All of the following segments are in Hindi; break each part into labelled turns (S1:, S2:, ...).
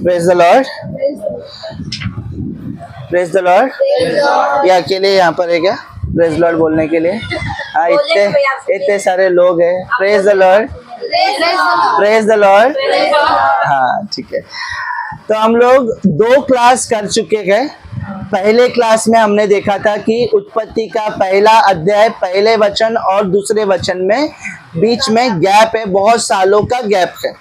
S1: Praise the Lord, praise the Lord. ये अकेले यहाँ पर है क्या प्रेज लॉर्ड बोलने के लिए? हाँ, इतने इतने सारे लोग हैं। Praise the Lord, praise the Lord. हाँ, ठीक है। तो हम लोग 2 क्लास कर चुके हैं। पहले क्लास में हमने देखा था कि उत्पत्ति का पहला अध्याय पहले वचन और दूसरे वचन में बीच में गैप है, बहुत सालों का गैप है।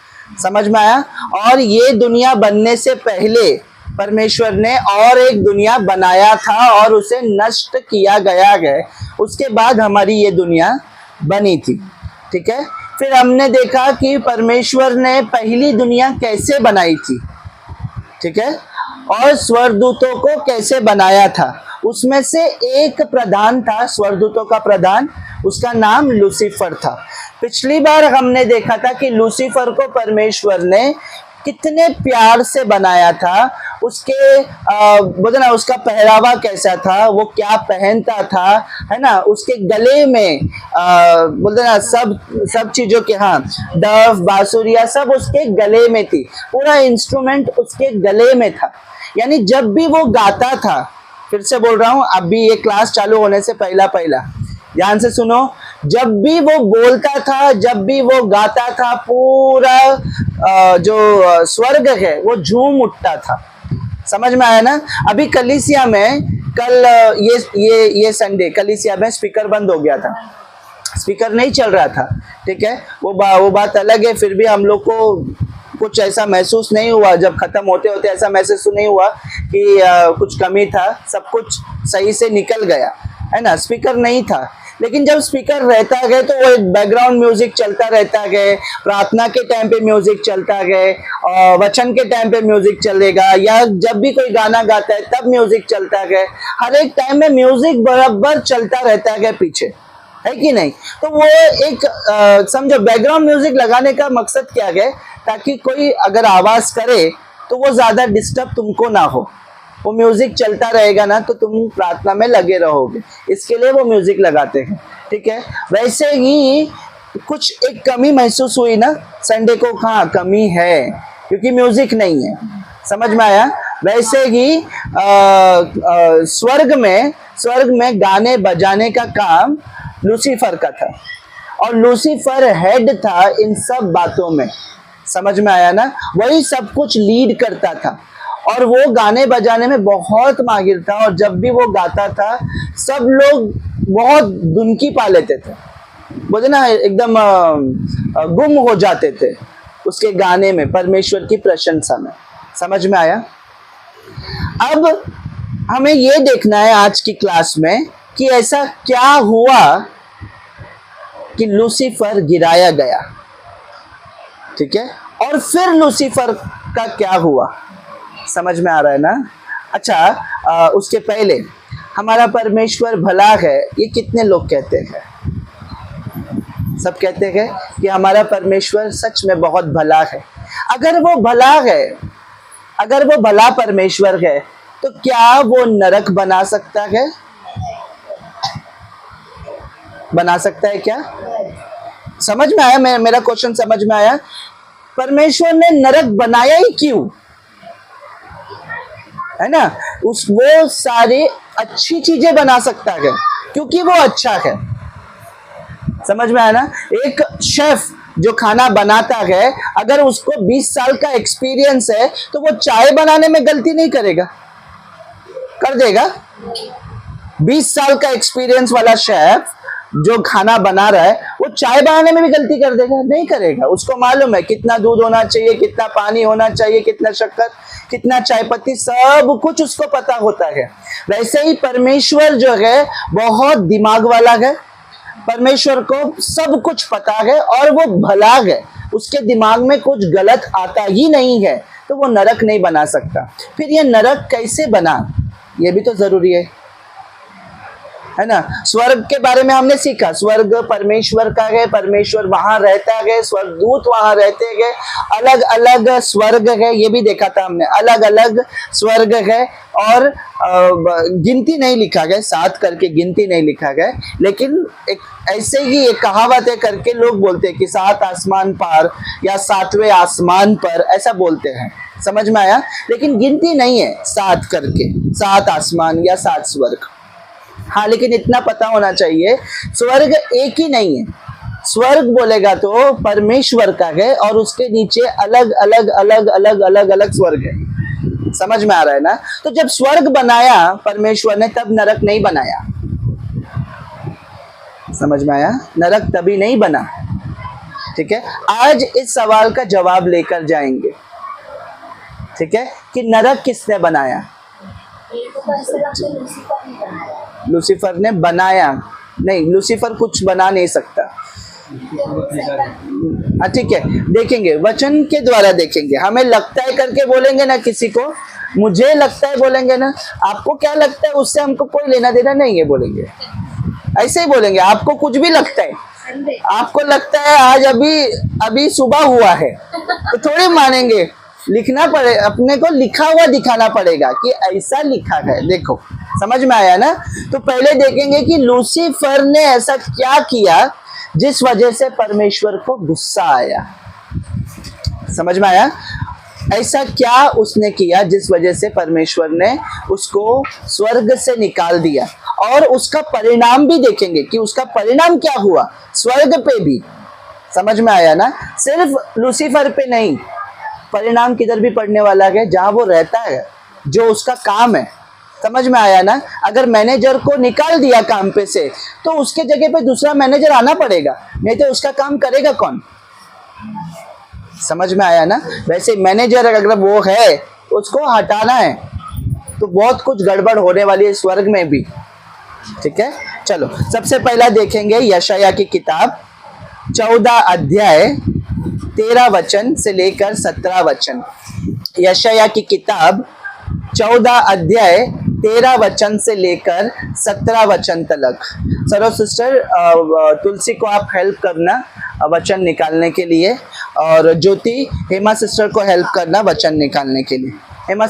S1: समझ में आया? और ये दुनिया बनने से पहले परमेश्वर ने और एक दुनिया बनाया था और उसे नष्ट किया गया है। उसके बाद हमारी ये दुनिया बनी थी। ठीक है। फिर हमने देखा कि परमेश्वर ने पहली दुनिया कैसे बनाई थी। ठीक है। और स्वर्गदूतों को कैसे बनाया था। उसमें से एक प्रधान था, स्वर्गदूतों का प्रधान, उसका नाम लूसीफर था। पिछली बार हमने देखा था कि लूसीफर को परमेश्वर ने कितने प्यार से बनाया था। उसके बोलते ना, उसका पहरावा कैसा था, वो क्या पहनता था, है ना। उसके गले में बोलते ना, सब चीजों के, हाँ, डफ बांसुरिया सब उसके गले में थी। पूरा इंस्ट्रूमेंट उसके गले में था। यानी जब भी वो गाता था, फिर से बोल रहा हूं, अभी ये क्लास चालू होने से पहला ध्यान से सुनो, जब भी वो बोलता था, जब भी वो गाता था, पूरा जो स्वर्ग है वो झूम उठता था। समझ में आया ना? अभी कलीसिया में कल ये संडे कलीसिया में स्पीकर बंद हो गया था, स्पीकर नहीं चल रहा था। ठीक है। वो बात अलग है। फिर भी हम लोग को कुछ ऐसा महसूस नहीं हुआ, जब खत्म होते होते ऐसा महसूस नहीं हुआ कि कुछ कमी था। सब कुछ सही से निकल गया, है ना। स्पीकर नहीं था, लेकिन जब स्पीकर रहता है तो वो एक बैकग्राउंड म्यूजिक चलता रहता है। प्रार्थना के टाइम पे म्यूजिक चलता है, और वचन के टाइम पे म्यूजिक चलेगा, या जब भी कोई गाना गाता है तब म्यूजिक चलता है। हर एक टाइम में म्यूजिक बराबर चलता रहता है पीछे, है कि नहीं? तो वो एक समझो, बैकग्राउंड म्यूजिक लगाने का मकसद क्या है, ताकि कोई अगर आवाज करे तो वो ज्यादा डिस्टर्ब तुमको ना हो। वो म्यूजिक चलता रहेगा ना तो तुम प्रार्थना में लगे रहोगे, इसके लिए वो म्यूजिक लगाते हैं। ठीक है। वैसे ही कुछ एक कमी महसूस हुई ना संडे को? हाँ, कमी है क्योंकि म्यूजिक नहीं है। समझ में आया? वैसे ही स्वर्ग में गाने बजाने का काम लूसीफर का था, और लूसीफर हेड था इन सब बातों में। समझ में आया ना? वही सब कुछ लीड करता था, और वो गाने बजाने में बहुत माहिर था। और जब भी वो गाता था, सब लोग बहुत दुनकी पा लेते थे, बोलते ना, एकदम गुम हो जाते थे उसके गाने में, परमेश्वर की प्रशंसा में। समझ में आया? अब हमें ये देखना है आज की क्लास में कि ऐसा क्या हुआ कि लूसीफर गिराया गया। ठीक है। और फिर लूसीफर का क्या हुआ, समझ में आ रहा है ना? अच्छा, उसके पहले हमारा परमेश्वर भला है, ये कितने लोग कहते हैं? सब कहते हैं कि हमारा परमेश्वर सच में बहुत भला है। अगर वो भला है, अगर वो भला परमेश्वर है, तो क्या वो नरक बना सकता है? बना सकता है क्या? समझ में आया? मेरा क्वेश्चन समझ में आया? परमेश्वर ने नरक बनाया ही क्यों, है ना? वो सारी अच्छी चीजें बना सकता है क्योंकि वो अच्छा है। समझ में आया ना? एक शेफ जो खाना बनाता है, अगर उसको 20 साल का एक्सपीरियंस है तो वो चाय बनाने में गलती नहीं करेगा, कर देगा? 20 साल का एक्सपीरियंस वाला शेफ जो खाना बना रहा है, वो चाय बनाने में भी गलती कर देगा? नहीं करेगा। उसको मालूम है कितना दूध होना चाहिए, कितना पानी होना चाहिए, कितना शक्कर, कितना चाय पत्ती, सब कुछ उसको पता होता है। वैसे ही परमेश्वर जो है बहुत दिमाग वाला है। परमेश्वर को सब कुछ पता है और वो भला है, उसके दिमाग में कुछ गलत आता ही नहीं है, तो वो नरक नहीं बना सकता। फिर ये नरक कैसे बना, ये भी तो जरूरी है। है ना। स्वर्ग के बारे में हमने सीखा, स्वर्ग परमेश्वर का है, परमेश्वर वहां रहता है, स्वर्गदूत वहां रहते गए, अलग अलग स्वर्ग है, ये भी देखा था हमने, अलग अलग स्वर्ग है। और गिनती नहीं लिखा गया, 7 करके गिनती नहीं लिखा गया, लेकिन एक ऐसे ही एक कहावत है करके लोग बोलते हैं कि 7 आसमान पार या 7वें आसमान पर, ऐसा बोलते हैं, समझ में आया। लेकिन गिनती नहीं है 7 करके, 7 आसमान या 7 स्वर्ग। हाँ, लेकिन इतना पता होना चाहिए स्वर्ग एक ही नहीं है। स्वर्ग बोलेगा तो परमेश्वर का है और उसके नीचे अलग अलग अलग अलग अलग अलग स्वर्ग है। समझ में आ रहा है ना। तो जब स्वर्ग बनाया परमेश्वर ने, तब नरक नहीं बनाया। समझ में आया, नरक तभी नहीं बना। ठीक है, आज इस सवाल का जवाब लेकर जाएंगे। ठीक है, कि नरक किसने बनाया? लूसीफर ने बनाया नहीं, लूसीफर कुछ बना नहीं सकता। ठीक है, देखेंगे, वचन के द्वारा देखेंगे। हमें लगता है करके बोलेंगे ना किसी को, मुझे लगता है बोलेंगे ना, आपको क्या लगता है उससे हमको कोई लेना देना नहीं है बोलेंगे, ऐसे ही बोलेंगे। आपको कुछ भी लगता है, आपको लगता है आज अभी सुबह हुआ है, तो थोड़ी मानेंगे, लिखना पड़े, अपने को लिखा हुआ दिखाना पड़ेगा कि ऐसा लिखा है। देखो, समझ में आया ना। तो पहले देखेंगे कि लूसीफर ने ऐसा क्या किया जिस वजह से परमेश्वर को गुस्सा आया। समझ में आया, ऐसा क्या उसने किया जिस वजह से परमेश्वर ने उसको स्वर्ग से निकाल दिया, और उसका परिणाम भी देखेंगे कि उसका परिणाम क्या हुआ स्वर्ग पे भी। समझ में आया ना, सिर्फ लूसीफर पे नहीं, परिणाम किधर भी पड़ने वाला है, जहां वो रहता है, जो उसका काम है। समझ में आया ना। अगर मैनेजर को निकाल दिया काम पे से, तो उसके जगह पे दूसरा मैनेजर आना पड़ेगा, नहीं तो उसका काम करेगा कौन? समझ में आया ना। वैसे मैनेजर अगर वो है, उसको हटाना है, तो बहुत कुछ गड़बड़ होने वाली है स्वर्ग में भी। ठीक है, चलो सबसे पहला देखेंगे यशायाह की किताब 14 अध्याय 13 वचन से लेकर 17 वचन। यशायाह की किताब 14 अध्याय 13 वचन से लेकर 17 वचन तक। सरो सिस्टर तुलसी को आप हेल्प करना वचन निकालने के लिए, और ज्योति हेमा सिस्टर को हेल्प करना वचन निकालने के लिए। हेमा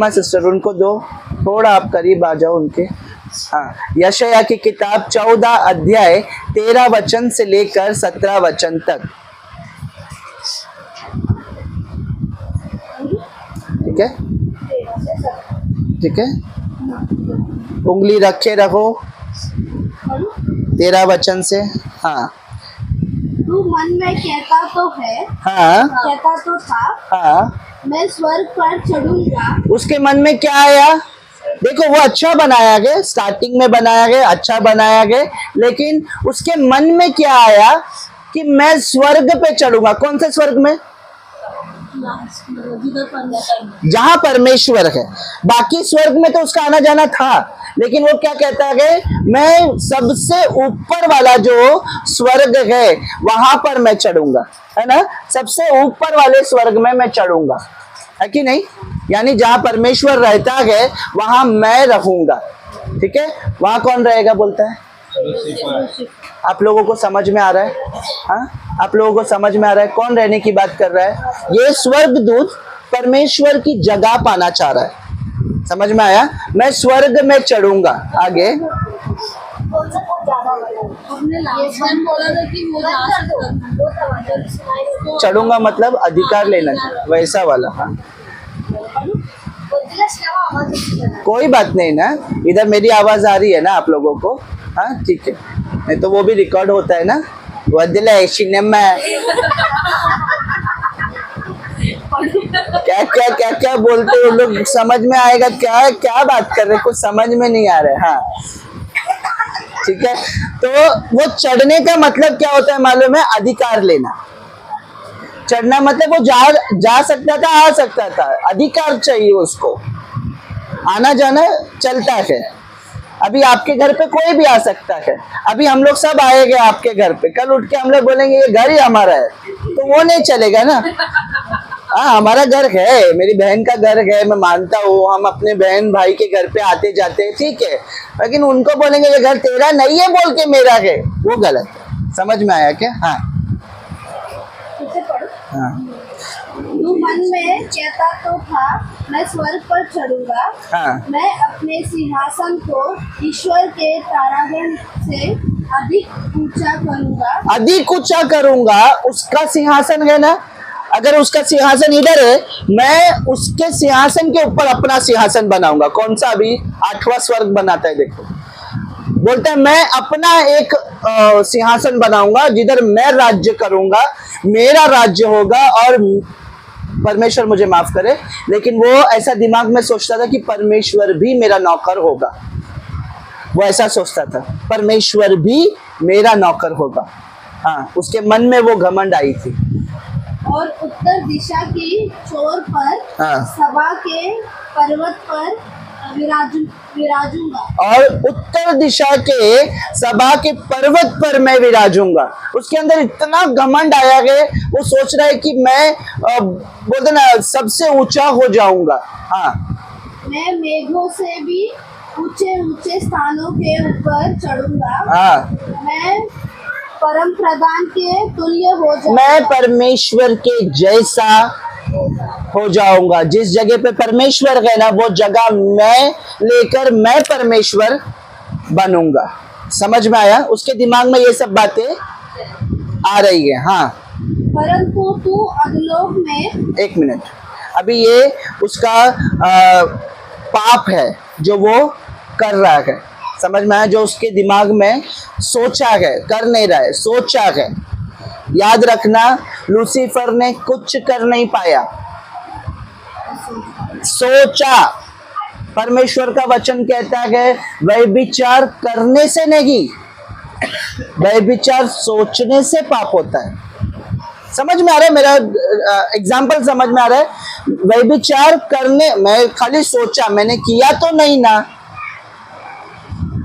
S1: सिस्टर उनको दो, थोड़ा आप करीब आ जाओ उनके। हाँ, यशायाह की किताब 14 अध्याय 13 वचन से लेकर 17 वचन तक। ठीक है, ठीक है, उंगली रखे रहो 13 वचन से। हाँ,
S2: तू मन में कहता तो है,
S1: हाँ,
S2: कहता तो था,
S1: हाँ,
S2: मैं स्वर्ग पर चढ़ूंगा।
S1: उसके मन में क्या आया? देखो, वो अच्छा बनाया गया, स्टार्टिंग में बनाया गया, अच्छा बनाया गया, लेकिन उसके मन में क्या आया कि मैं स्वर्ग पे चढ़ूंगा। कौन से स्वर्ग में? जहां परमेश्वर है। बाकी स्वर्ग में तो उसका आना जाना था, लेकिन वो क्या कहता है, मैं सबसे ऊपर वाला जो स्वर्ग है वहां पर मैं चढ़ूंगा, है ना। सबसे ऊपर वाले स्वर्ग में मैं चढ़ूंगा, है कि नहीं। यानी जहां परमेश्वर रहता है वहां मैं रहूंगा। ठीक है, वहां कौन रहेगा बोलता है? आप लोगों को समझ में आ रहा है? हाँ, आप लोगों को समझ में आ रहा है कौन रहने की बात कर रहा है? ये स्वर्गदूत परमेश्वर की जगह पाना चाह रहा है। समझ में आया? मैं स्वर्ग में चढ़ूंगा। आगे चढ़ूंगा मतलब अधिकार लेना, वैसा वाला। हाँ, कोई बात नहीं ना, इधर मेरी आवाज आ रही है ना आप लोगों को? हाँ, ठीक है, नहीं तो वो भी रिकॉर्ड होता है ना। सिनेमा क्या क्या क्या क्या बोलते हो लोग, समझ में आएगा क्या क्या बात कर रहे, कुछ समझ में नहीं आ रहा है। हाँ, ठीक है, तो वो चढ़ने का मतलब क्या होता है मालूम है? अधिकार लेना। चढ़ना मतलब वो जा सकता था, आ सकता था, अधिकार चाहिए उसको, आना जाना चलता है। अभी आपके घर पे कोई भी आ सकता है। अभी हम लोग सब आएंगे आपके घर पे, कल उठ के हम लोग बोलेंगे ये घर ही हमारा है, तो वो नहीं चलेगा ना। हाँ हमारा घर है, मेरी बहन का घर है, मैं मानता हूँ, हम अपने बहन भाई के घर पे आते जाते हैं, ठीक है, लेकिन उनको बोलेंगे ये घर तेरा नहीं है बोल के मेरा है, वो गलत है। समझ में आया क्या? हाँ
S2: इसे पढ़ो।
S1: हाँ
S2: तू मन में कहता तो था मैं स्वर्ग पर चढ़ूंगा,
S1: हाँ
S2: मैं अपने सिंहासन को ईश्वर के तारागण से अधिक ऊंचा करूंगा।
S1: अधिक ऊंचा करूंगा, उसका सिंहासन है ना, अगर उसका सिंहासन इधर है, मैं उसके सिंहासन के ऊपर अपना सिंहासन बनाऊंगा। कौन सा? अभी 8वां स्वर्ग बनाता है, देखो बोलता है मैं अपना एक सिंहासन बनाऊंगा जिधर मैं राज्य करूंगा, मेरा राज्य होगा, और परमेश्वर मुझे माफ करे, लेकिन वो ऐसा दिमाग में सोचता था कि परमेश्वर भी मेरा नौकर होगा, वो ऐसा सोचता था, परमेश्वर भी मेरा नौकर होगा। हाँ, उसके मन में वो घमंड आई थी।
S2: और उत्तर दिशा की छोर पर
S1: हाँ।
S2: सभा के पर्वत पर विराजूंगा।
S1: और उत्तर दिशा के सभा के पर्वत पर मैं विराजूंगा। उसके अंदर इतना घमंड आया है, वो सोच रहा है कि मैं बोलते ना सबसे ऊंचा हो जाऊंगा। हाँ,
S2: मैं मेघों से भी ऊंचे ऊंचे स्थानों के ऊपर चढ़ूंगा।
S1: हाँ,
S2: मैं परम प्रधान के तुल्य हो जाऊंगा।
S1: मैं परमेश्वर के जैसा हो जाऊंगा। जिस जगह पे परमेश्वर है ना, वो जगह मैं लेकर मैं परमेश्वर बनूंगा। समझ में आया? उसके दिमाग में ये सब बातें आ रही है। हाँ,
S2: परंतु तू अधोलोक में,
S1: एक मिनट, अभी ये उसका पाप है जो वो कर रहा है। समझ में आया? जो उसके दिमाग में सोचा है, कर नहीं रहा है, सोचा है। याद रखना, लूसीफर ने कुछ कर नहीं पाया, सोचा। परमेश्वर का वचन कहता है व्यभिचार करने से नहीं, व्यभिचार सोचने से पाप होता है। समझ में आ रहा है? मेरा एग्जाम्पल समझ में आ रहा है? व्यभिचार करने, मैं खाली सोचा, मैंने किया तो नहीं ना।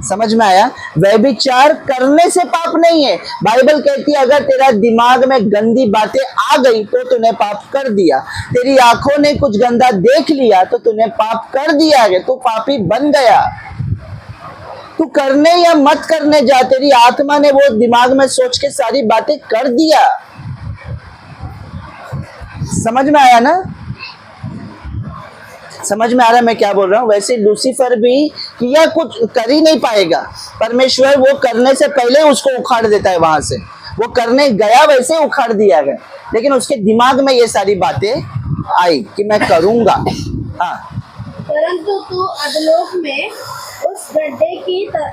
S1: समझ में आया? व्यभिचार करने से पाप नहीं है। बाइबल कहती है अगर तेरा दिमाग में गंदी बातें आ गई तो तूने पाप कर दिया। तेरी आंखों ने कुछ गंदा देख लिया तो तूने पाप कर दिया है, तू पापी बन गया। तू करने या मत करने जा, तेरी आत्मा ने वो दिमाग में सोच के सारी बातें कर दिया। समझ में आया ना? समझ में आ रहा है मैं क्या बोल रहा हूँ? वैसे लूसीफर भी किया, कुछ कर ही नहीं पाएगा। परमेश्वर वो करने से पहले उसको उखाड़ देता है वहां से। वो करने गया, वैसे उखाड़ दिया गया, लेकिन उसके दिमाग में ये सारी बातें आई कि मैं करूंगा। हाँ,
S2: परंतु तू अधोलोक में उस गड्ढे की तह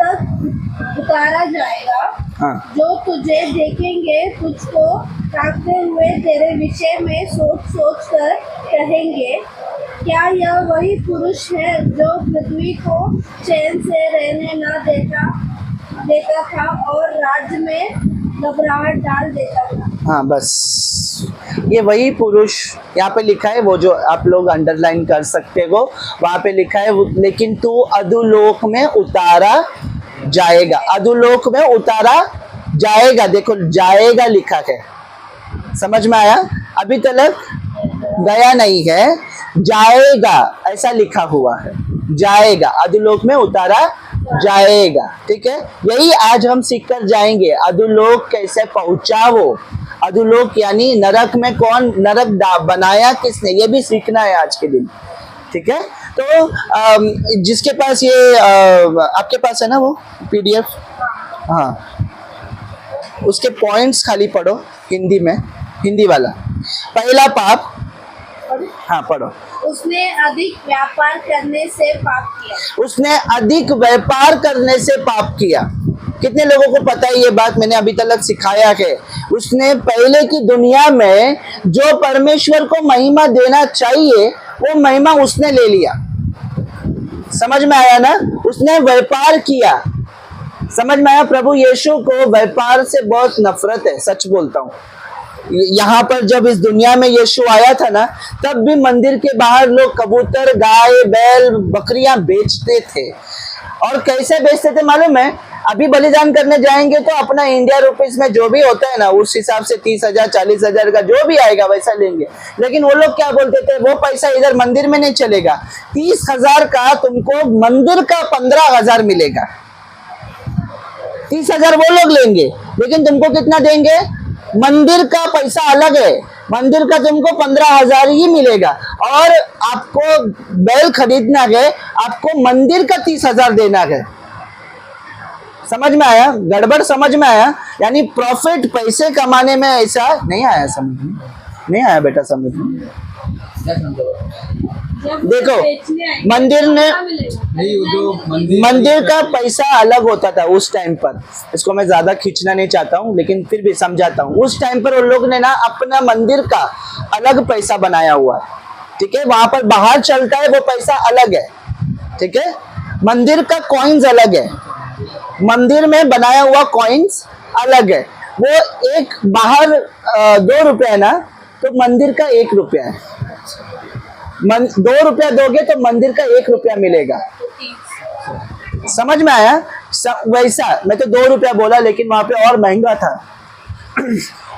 S2: तक उतारा जाएगा।
S1: हाँ,
S2: जो तुझे देखेंगे तुझको ताकते हुए तेरे विषय में सोच सोच कर कहेंगे, क्या यह वही पुरुष है जो पृथ्वी को चैन से रहने न देता था और राज्य में घबराहट डाल देता था।
S1: हाँ, बस ये वही पुरुष यहाँ पे लिखा है, वो जो आप लोग अंडरलाइन कर सकते हो, वहां पे लिखा है लेकिन तू अधोलोक में उतारा जाएगा। अधोलोक में उतारा जाएगा, देखो जाएगा लिखा है। समझ में आया? अभी तक गया नहीं है, जाएगा ऐसा लिखा हुआ है। जाएगा, अधोलोक में उतारा जाएगा। ठीक है, यही आज हम सीख कर जाएंगे। अधोलोक कैसे पहुंचा वो? अधोलोक यानी नरक में कौन नरक बनाया किसने, ये भी सीखना है आज के दिन। ठीक है, तो जिसके पास ये आपके पास है ना वो PDF, हाँ, उसके पॉइंट्स खाली पढ़ो हिंदी में, हिंदी वाला। पहला पाप, हाँ पढ़ो।
S2: उसने अधिक व्यापार करने से पाप किया।
S1: उसने अधिक व्यापार करने से पाप किया। कितने लोगों को पता है ये बात? मैंने अभी तक सिखाया है। उसने पहले की दुनिया में जो परमेश्वर को महिमा देना चाहिए वो महिमा उसने ले लिया। समझ में आया ना? उसने व्यापार किया। समझ में आया? प्रभु यीशु को व्यापार से बहुत नफरत है, सच बोलता हूँ। यहाँ पर जब इस दुनिया में यीशु आया था ना, तब भी मंदिर के बाहर लोग कबूतर, गाय, बैल, बकरियां बेचते थे। और कैसे बेचते थे मालूम है? अभी बलिदान करने जाएंगे तो अपना इंडिया रुपीस में जो भी होता है ना उस हिसाब से 30,000 40,000 का जो भी आएगा वैसा लेंगे। लेकिन वो लोग क्या बोलते थे, वो पैसा इधर मंदिर में नहीं चलेगा, 30,000 का तुमको मंदिर का 15,000 मिलेगा। 30,000 वो लोग लेंगे, लेकिन तुमको कितना देंगे, मंदिर का पैसा अलग है, मंदिर का तुमको 15,000 ही मिलेगा। और आपको बैल खरीदना है, आपको मंदिर का 30,000 देना है। समझ में आया, गड़बड़ समझ में आया? यानी प्रॉफिट पैसे कमाने में ऐसा नहीं आया, समझ में नहीं आया बेटा, समझ में। देखो मंदिर ने मंदिर का पैसा अलग होता था उस टाइम पर, इसको मैं ज्यादा खींचना नहीं चाहता हूँ लेकिन फिर भी समझाता हूँ। उस टाइम पर उन लोग ने ना अपना मंदिर का अलग पैसा बनाया हुआ है, ठीक है, वहां पर बाहर चलता है वो पैसा अलग है, ठीक है, मंदिर का कॉइन्स अलग है, मंदिर में बनाया हुआ कॉइन्स अलग है। वो एक बाहर 2 रुपया है ना, तो मंदिर का 1 रुपया है। 2 रुपया दोगे तो मंदिर का 1 रुपया मिलेगा। समझ में आया? वैसा मैं तो 2 रुपया बोला लेकिन वहां पे और महंगा था।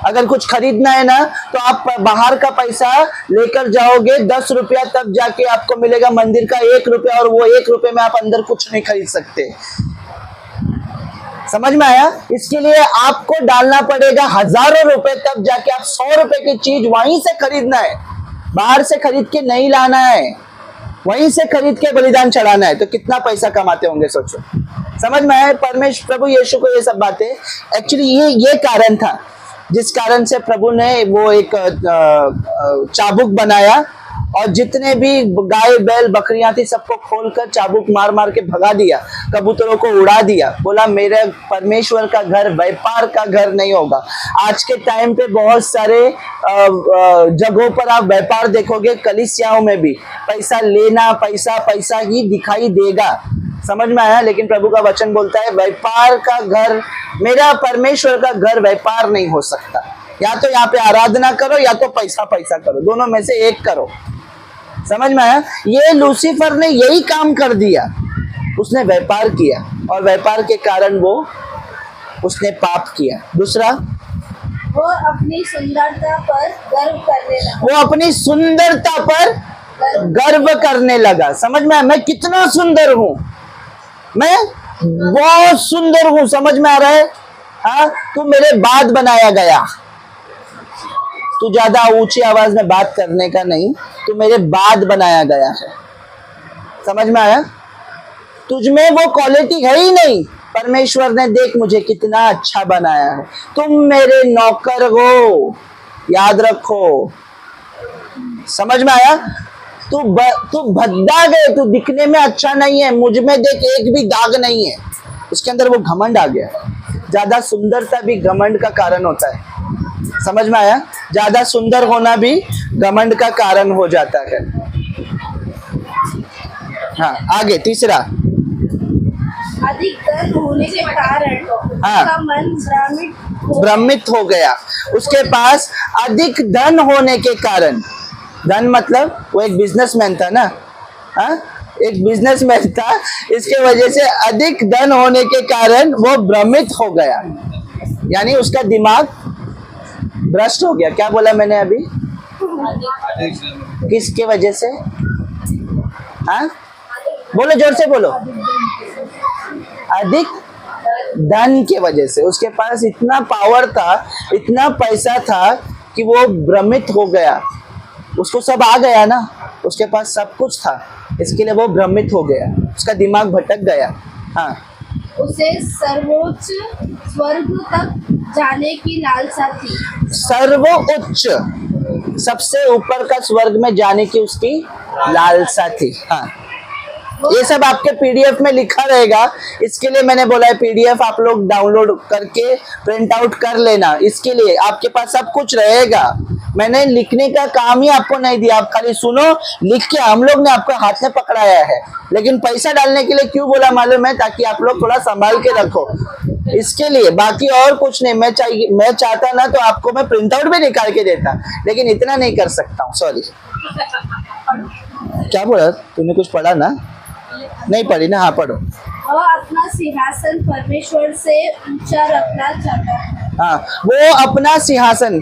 S1: अगर कुछ खरीदना है ना तो आप बाहर का पैसा लेकर जाओगे 10 रुपया, तब जाके आपको मिलेगा मंदिर का 1 रुपया, और वो 1 रुपये में आप अंदर कुछ नहीं खरीद सकते। समझ में आया? इसके लिए आपको डालना पड़ेगा हजारों रुपए, तब जाके आप 100 रुपए की चीज वहीं से खरीदना है, बाहर से खरीद के नहीं लाना है, वहीं से खरीद के बलिदान चढ़ाना है। तो कितना पैसा कमाते होंगे सोचो। समझ में आया? परमेश्वर प्रभु यीशु को ये सब बातें, एक्चुअली ये कारण था जिस कारण से प्रभु ने वो एक चाबुक बनाया, और जितने भी गाय बैल बकरियां थी सबको खोलकर चाबुक मार मार के भगा दिया, कबूतरों को उड़ा दिया। बोला मेरे परमेश्वर का घर व्यापार का घर नहीं होगा। आज के टाइम पे बहुत सारे जगहों पर आप व्यापार देखोगे, कलीसियाओं में भी पैसा लेना, पैसा पैसा ही दिखाई देगा। समझ में आया? लेकिन प्रभु का वचन बोलता है व्यापार का घर, मेरा परमेश्वर का घर व्यापार नहीं हो सकता। या तो यहाँ पे आराधना करो या तो पैसा पैसा करो, दोनों में से एक करो। समझ में आया? ये लूसीफर ने यही काम कर दिया, उसने व्यापार किया और व्यापार के कारण वो उसने पाप किया। दूसरा,
S2: वो अपनी सुंदरता पर गर्व करने लगा।
S1: वो अपनी सुंदरता पर गर्व करने लगा। समझ में आया? मैं कितना सुंदर हूं, मैं बहुत सुंदर हूं। समझ में आ रहा है? हाँ, तू मेरे बाद बनाया गया, तू ज्यादा ऊंची आवाज में बात करने का नहीं, तू मेरे बाद बनाया गया है। समझ में आया? तुझ में वो क्वालिटी है ही नहीं। परमेश्वर ने देख मुझे कितना अच्छा बनाया है, तुम मेरे नौकर हो, याद रखो। समझ में आया? तू भद्दा गए, तू दिखने में अच्छा नहीं है, मुझ में देख एक भी दाग नहीं है। उसके अंदर वो घमंड आ गया। ज्यादा सुंदरता भी घमंड का कारण होता है। समझ में आया? ज्यादा सुंदर होना भी घमंड का कारण हो जाता है। हाँ, आगे तीसरा,
S2: अधिक धन होने के कारण उसका मन
S1: भ्रमित हो गया। उसके पास अधिक धन होने के कारण, धन मतलब वो एक बिजनेसमैन था ना, हाँ, एक बिजनेसमैन था, इसके वजह से अधिक धन होने के कारण वो भ्रमित हो गया, यानी उसका दिमाग भ्रष्ट हो गया। क्या बोला मैंने अभी? किसके वजह से? हाँ, बोलो, जोर से बोलो। अधिक धन के वजह से। उसके पास इतना पावर था, इतना पैसा था कि वो भ्रमित हो गया। उसको सब आ गया ना, उसके पास सब कुछ था, इसके लिए वो भ्रमित हो गया, उसका दिमाग भटक गया। हाँ,
S2: उसे सर्वोच्च स्वर्ग तक जाने की लालसा थी।
S1: सर्वोच्च, सबसे ऊपर का स्वर्ग में जाने की उसकी लालसा थी। हाँ, ये सब आपके पीडीएफ में लिखा रहेगा, इसके लिए मैंने बोला है पीडीएफ आप लोग डाउनलोड करके प्रिंट आउट कर लेना। इसके लिए आपके पास सब कुछ रहेगा। मैंने लिखने का काम ही आपको नहीं दिया, आप खाली सुनो, लिख के हम लोग ने आपको हाथ में पकड़ाया है। लेकिन पैसा डालने के लिए क्यों बोला मालूम है? ताकि आप लोग थोड़ा संभाल के रखो, इसके लिए, बाकी और कुछ नहीं। मैं चाहता ना तो आपको मैं प्रिंट आउट भी निकाल के देता, लेकिन इतना नहीं कर सकता हूँ, सॉरी। क्या बोला? तूने कुछ पढ़ा ना? नहीं पढ़ी ना, हाँ पढ़ो।
S2: वह अपना सिंहासन परमेश्वर से ऊंचा रखना चाहता है।
S1: हाँ, वो अपना सिंहासन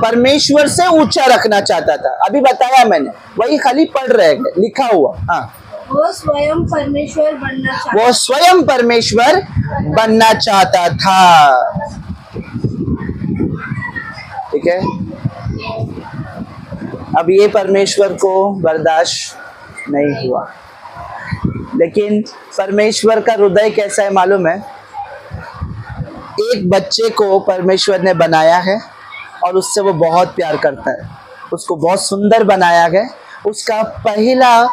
S1: परमेश्वर से ऊंचा रखना चाहता था। अभी बताया मैंने, वही खाली पढ़ रहे थे, लिखा हुआ। हाँ,
S2: वो स्वयं परमेश्वर बनना चाहता
S1: वो स्वयं परमेश्वर बनना चाहता था। ठीक है, अब ये परमेश्वर को बर्दाश्त नहीं हुआ। लेकिन परमेश्वर का हृदय कैसा है मालूम है? एक बच्चे को परमेश्वर ने बनाया है और उससे वो बहुत प्यार करता है, उसको बहुत सुंदर बनाया गया। उसका पहला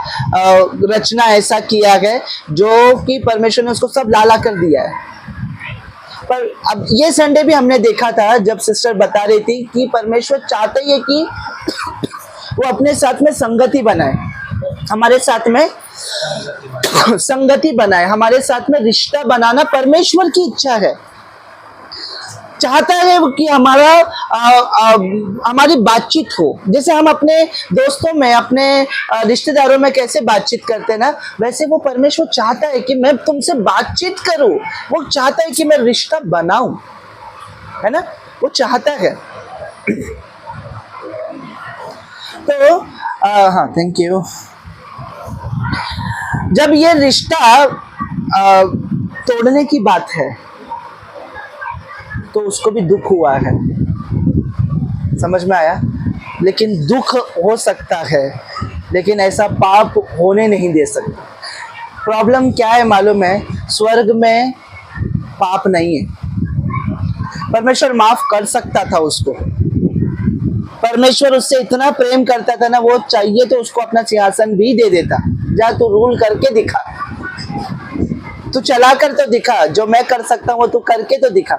S1: रचना ऐसा किया गया जो कि परमेश्वर ने उसको सब लाला कर दिया है। पर अब ये संडे भी हमने देखा था, जब सिस्टर बता रही थी कि परमेश्वर चाहते ही है कि वो अपने साथ में संगति बनाए, हमारे साथ में संगति बनाए, हमारे साथ में रिश्ता बनाना परमेश्वर की इच्छा है। चाहता है कि हमारी बातचीत हो, जैसे हम अपने दोस्तों में, अपने रिश्तेदारों में कैसे बातचीत करते हैं ना, वैसे वो परमेश्वर चाहता है कि मैं तुमसे बातचीत करूं। वो चाहता है कि मैं रिश्ता बनाऊं, है ना, वो चाहता है। तो हाँ, थैंक यू। जब ये रिश्ता तोड़ने की बात है तो उसको भी दुख हुआ है, समझ में आया? लेकिन दुख हो सकता है, लेकिन ऐसा पाप होने नहीं दे सकता। प्रॉब्लम क्या है मालूम है? स्वर्ग में पाप नहीं है। परमेश्वर माफ कर सकता था उसको। परमेश्वर उससे इतना प्रेम करता था ना, वो चाहिए तो उसको अपना सिंहासन भी दे देता। जा तू रूल करके दिखा, तू चला कर तो दिखा, जो मैं कर सकता हूँ वो तू करके तो दिखा,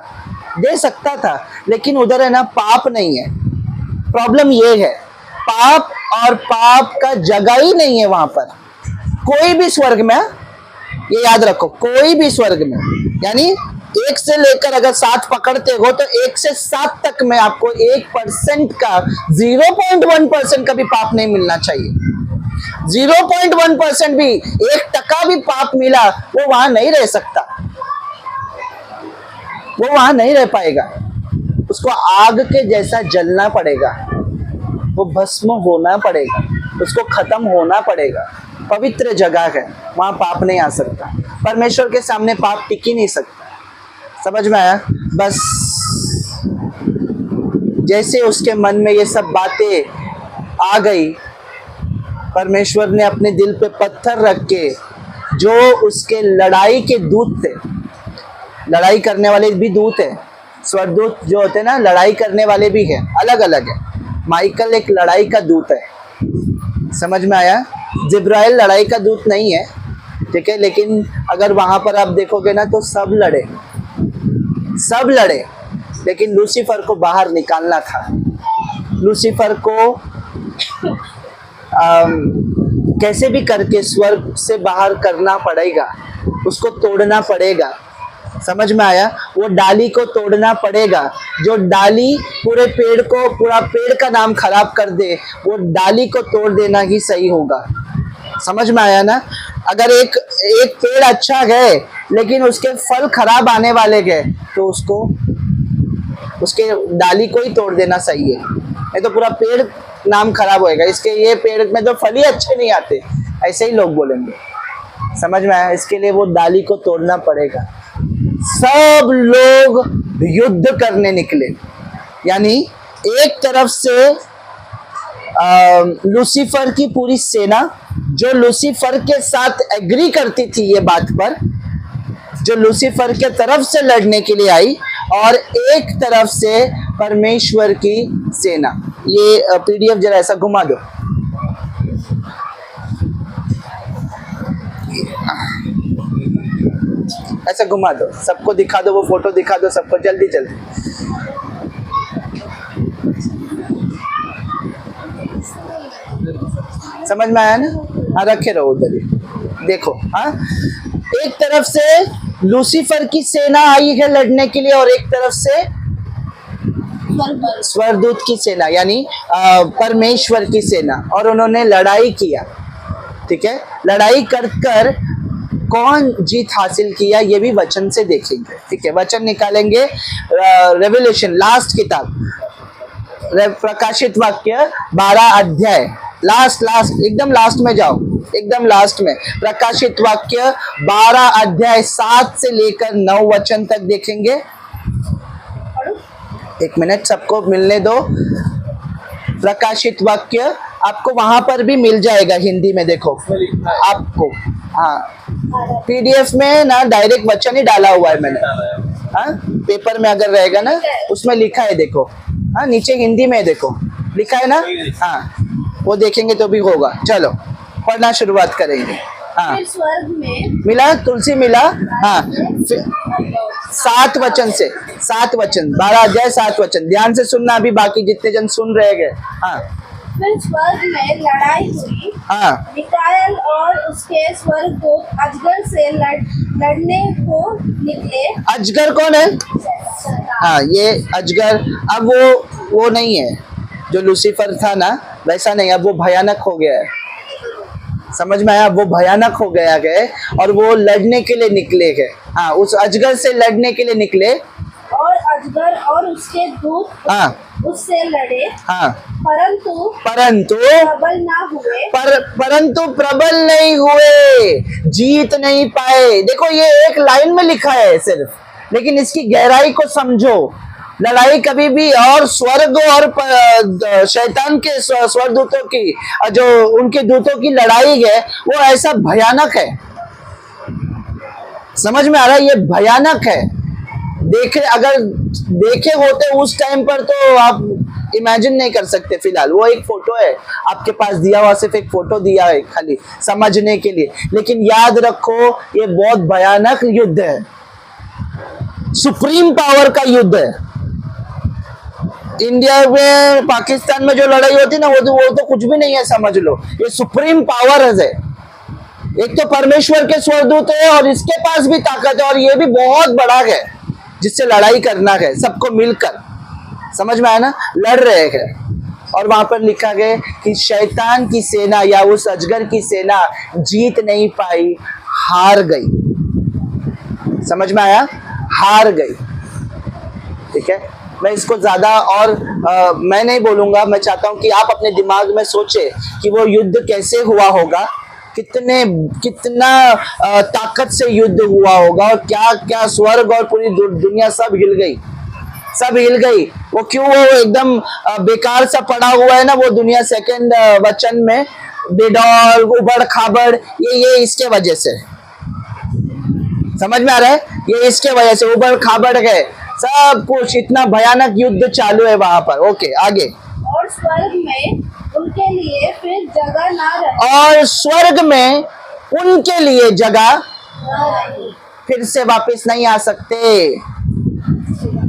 S1: दे सकता था। लेकिन उधर है ना, पाप नहीं है। प्रॉब्लम ये है, पाप और पाप का जगह ही नहीं है वहां पर। कोई भी स्वर्ग में, ये याद रखो, कोई भी स्वर्ग में, यानी 1 से लेकर अगर 7 पकड़ते हो तो 1 से 7 तक में आपको 1% का, 0.1% का भी पाप नहीं मिलना चाहिए। 0.1% भी, 1% भी पाप मिला, वो वहां नहीं रह सकता, वो वहां नहीं रह पाएगा। उसको आग के जैसा जलना पड़ेगा, वो भस्म होना पड़ेगा, उसको खत्म होना पड़ेगा। पवित्र जगह है, वहां पाप नहीं आ सकता। परमेश्वर के सामने पाप टिक ही नहीं सकता। समझ में आया? बस जैसे उसके मन में ये सब बातें आ गई, परमेश्वर ने अपने दिल पे पत्थर रख के, जो उसके लड़ाई के दूत थे, लड़ाई करने वाले भी दूत है, स्वर्गदूत जो होते हैं ना, लड़ाई करने वाले भी हैं, अलग अलग है। माइकल एक लड़ाई का दूत है, समझ में आया? जिब्राइल लड़ाई का दूत नहीं है, ठीक है। लेकिन अगर वहां पर आप देखोगे ना तो सब लड़े, सब लड़े, लेकिन लूसीफर को बाहर निकालना था। लूसीफर को कैसे भी करके स्वर्ग से बाहर करना पड़ेगा, उसको तोड़ना पड़ेगा। समझ में आया? वो डाली को तोड़ना पड़ेगा। जो डाली पूरे पेड़ को, पूरा पेड़ का नाम खराब कर दे, वो डाली को तोड़ देना ही सही होगा। समझ में आया ना? अगर एक पेड़ अच्छा है लेकिन उसके फल खराब आने वाले गए तो उसको, उसके डाली को ही तोड़ देना सही है, नहीं तो पूरा पेड़ नाम खराब होएगा। इसके ये पेड़ में तो फल ही अच्छे नहीं आते, ऐसे ही लोग बोलेंगे। समझ में आया? इसके लिए वो डाली को तोड़ना पड़ेगा। सब लोग युद्ध करने निकले, यानी एक तरफ से लूसीफर की पूरी सेना, जो लूसीफर के साथ एग्री करती थी ये बात पर, जो लूसीफर के तरफ से लड़ने के लिए आई, और एक तरफ से परमेश्वर की सेना। ये पीडीएफ जरा ऐसा घुमा दो। ऐसा घुमा दो, सबको दिखा दो, वो फोटो दिखा दो सबको, जल्दी जल्दी। समझ में आया ना? हाँ, रखे रहो उधर ही, देखो। हाँ, एक तरफ से लूसीफर की सेना आई है लड़ने के लिए, और एक तरफ से स्वर्गदूत की सेना, यानी परमेश्वर की सेना, और उन्होंने लड़ाई किया। ठीक है, लड़ाई कर कर कौन जीत हासिल किया ये भी वचन से देखेंगे। ठीक है, वचन निकालेंगे। रेवल्यूशन लास्ट किताब, प्रकाशित वाक्य 12 अध्याय, लास्ट एकदम लास्ट में जाओ, एकदम लास्ट में प्रकाशित वाक्य 12 अध्याय 7 से लेकर 9 वचन तक देखेंगे। एक मिनट सबको मिलने दो। प्रकाशित वाक्य आपको वहां पर भी मिल जाएगा हिंदी में, देखो आपको। हाँ, पीडीएफ में ना डायरेक्ट वचन ही डाला हुआ है मैंने। हाँ, पेपर में अगर रहेगा ना उसमें लिखा है, देखो। हाँ, नीचे हिंदी में देखो लिखा है ना। हाँ, वो देखेंगे तो भी होगा। चलो पढ़ना शुरुआत करेंगे। हाँ,
S2: फिर स्वर्ग में
S1: मिला, तुलसी मिला। हाँ, 7 वचन से 7 वचन, 12 अध्याय 7 वचन, ध्यान से सुनना, अभी बाकी जितने जन सुन रहे हैं। हाँ,
S2: फिर स्वर्ग में लड़ाई हुई।
S1: हाँ,
S2: मिकाएल और उसके स्वर्गदूत अजगर से लड़ने को निकले।
S1: अजगर कौन है? हाँ, ये अजगर अब वो नहीं है जो लूसीफर था ना, वैसा नहीं, अब वो भयानक हो गया है। समझ में आया? वो भयानक हो गया है और वो लड़ने के लिए निकले गए। हाँ, उस अजगर से लड़ने के लिए निकले।
S2: और अजगर और उसके दूत
S1: हाँ,
S2: उससे लड़े।
S1: हाँ,
S2: परंतु प्रबल ना हुए।
S1: परंतु प्रबल नहीं हुए, जीत नहीं पाए। देखो ये एक लाइन में लिखा है सिर्फ, लेकिन इसकी गहराई को समझो। लड़ाई कभी भी, और स्वर्ग और शैतान के स्वर्गदूतों की, जो उनके दूतों की लड़ाई है वो ऐसा भयानक है। समझ में आ रहा है? ये भयानक है। अगर देखे होते उस टाइम पर तो आप इमेजिन नहीं कर सकते। फिलहाल वो एक फोटो है आपके पास दिया हुआ, सिर्फ एक फोटो दिया है खाली समझने के लिए, लेकिन याद रखो ये बहुत भयानक युद्ध है, सुप्रीम पावर का युद्ध है। इंडिया में पाकिस्तान में जो लड़ाई होती है ना, वो तो कुछ भी नहीं है, समझ लो। ये सुप्रीम पावर है। एक तो परमेश्वर के स्वरदूत है और इसके पास भी ताकत है, और ये भी बहुत बड़ा है जिससे लड़ाई करना है सबको मिलकर। समझ में आया ना? लड़ रहे हैं। और वहां पर लिखा गया कि शैतान की सेना या उस अजगर की सेना जीत नहीं पाई, हार गई। समझ में आया? हार गई। ठीक है, मैं इसको ज्यादा और मैं नहीं बोलूंगा। मैं चाहता हूं कि आप अपने दिमाग में सोचे कि वो युद्ध कैसे हुआ होगा, कितना ताकत से युद्ध हुआ होगा, और क्या क्या स्वर्ग और पूरी दुनिया सब हिल गई। वो क्यों वो एकदम बेकार सा पड़ा हुआ है ना वो दुनिया। सेकंड वचन में बेडौल उबड़ खाबड़, ये इसके वजह से। समझ में आ रहा है? ये इसके वजह से उबड़ खाबड़ गए सब कुछ, इतना भयानक युद्ध चालू है वहां पर। ओके, आगे।
S2: और स्वर्ग में उनके लिए फिर जगह ना रही।
S1: और स्वर्ग में उनके लिए जगह फिर से वापस नहीं आ सकते,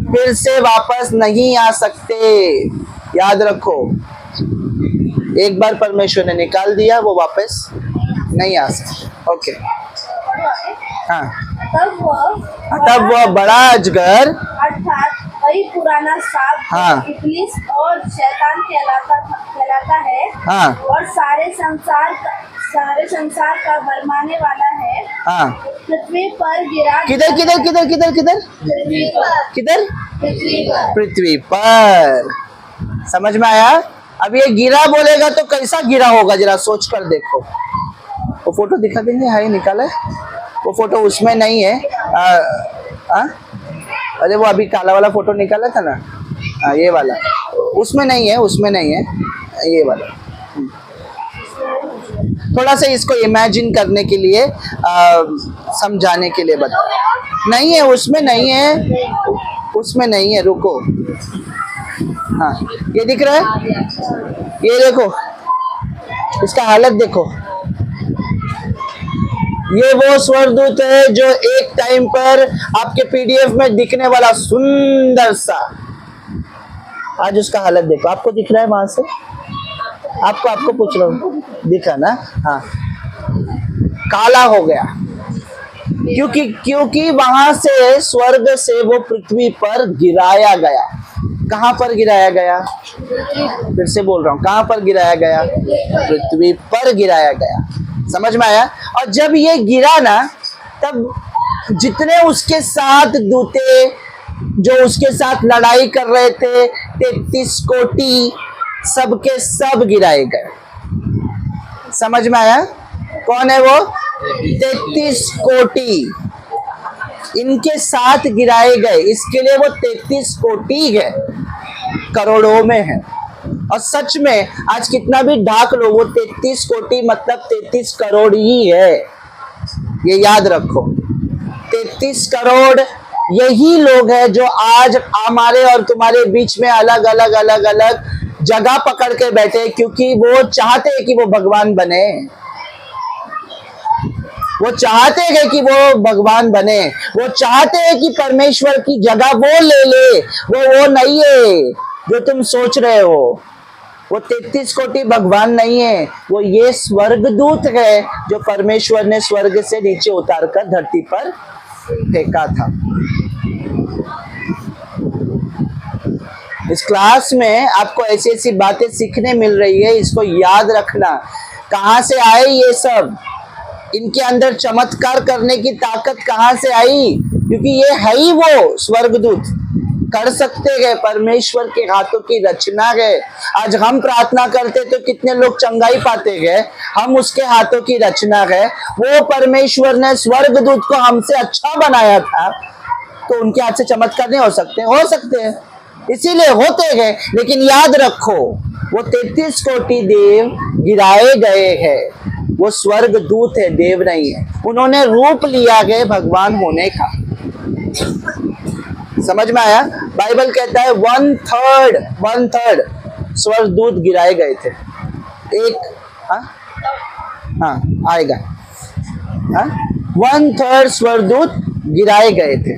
S1: फिर से वापस नहीं आ सकते। याद रखो, एक बार परमेश्वर ने निकाल दिया, वो वापस नहीं आ सकते। ओके, हाँ। तब वह बड़ा अजगर,
S2: अर्थात वही पुराना सांप,
S1: हाँ,
S2: इब्लीस और शैतान कहलाता है,
S1: हाँ,
S2: और सारे संसार का भरमाने वाला है,
S1: हाँ,
S2: पृथ्वी पर गिरा।
S1: किधर पृथ्वी पर। समझ में आया? अब ये गिरा बोलेगा तो कैसा गिरा होगा, जरा सोच कर देखो। वो फोटो दिखा देंगे, हाई निकाला है वो फोटो, उसमें नहीं है। अरे वो अभी काला वाला फोटो निकाला था ना, ये वाला, उसमें नहीं है, ये वाला। थोड़ा सा इसको इमेजिन करने के लिए, समझाने के लिए बता। नहीं है, उसमें नहीं है, रुको। हाँ, ये दिख रहा है, ये देखो, इसका हालत देखो। ये वो स्वरदूत है जो एक टाइम पर आपके पीडीएफ में दिखने वाला सुंदर सा, आज उसका हालत देखो। आपको दिख रहा है वहां से? आपको पूछ रहा हूँ, दिखा ना? हाँ, काला हो गया, क्योंकि वहां से स्वर्ग से वो पृथ्वी पर गिराया गया। कहां पर गिराया गया? फिर से बोल रहा हूं, कहां पर गिराया गया? पृथ्वी पर गिराया गया। समझ में आया? और जब ये गिरा ना, तब जितने उसके साथ दूते जो उसके साथ लड़ाई कर रहे थे 33 कोटि सबके सब गिराए गए। समझ में आया? कौन है वो? 33 कोटि इनके साथ गिराए गए। इसके लिए वो 33 कोटि है, करोड़ों में है। और सच में आज कितना भी ढाक लो, वो 33 कोटि मतलब 33 करोड़ ही है। ये याद रखो, 33 करोड़ यही लोग हैं जो आज हमारे और तुम्हारे बीच में अलग अलग अलग अलग जगह पकड़ के बैठे, क्योंकि वो चाहते हैं कि वो भगवान बने। वो चाहते हैं कि वो भगवान बने, वो चाहते हैं कि परमेश्वर की जगह वो ले ले। वो नहीं है जो तुम सोच रहे हो। वो 33 कोटि भगवान नहीं है, वो ये स्वर्गदूत है जो परमेश्वर ने स्वर्ग से नीचे उतार कर धरती पर फेंका था। इस क्लास में आपको ऐसी ऐसी बातें सीखने मिल रही है, इसको याद रखना। कहां से आए ये सब? इनके अंदर चमत्कार करने की ताकत कहां से आई? क्योंकि ये है ही वो स्वर्गदूत, कर सकते हैं, परमेश्वर के हाथों की रचना है। आज हम प्रार्थना करते तो कितने लोग चंगाई पाते गए, हम उसके हाथों की रचना है। वो परमेश्वर ने स्वर्गदूत को हमसे अच्छा बनाया था, तो उनके हाथ से चमत्कार नहीं हो सकते? हो सकते हैं, इसीलिए होते हैं। लेकिन याद रखो, वो 33 कोटि देव गिराए गए हैं, वो स्वर्गदूत है, देव नहीं है। उन्होंने रूप लिया है भगवान होने का। समझ में आया? बाइबल कहता है 1/3 स्वर्गदूत गिराए गए थे। एक हाँ आएगा, 1/3 स्वर्गदूत गिराए गए थे।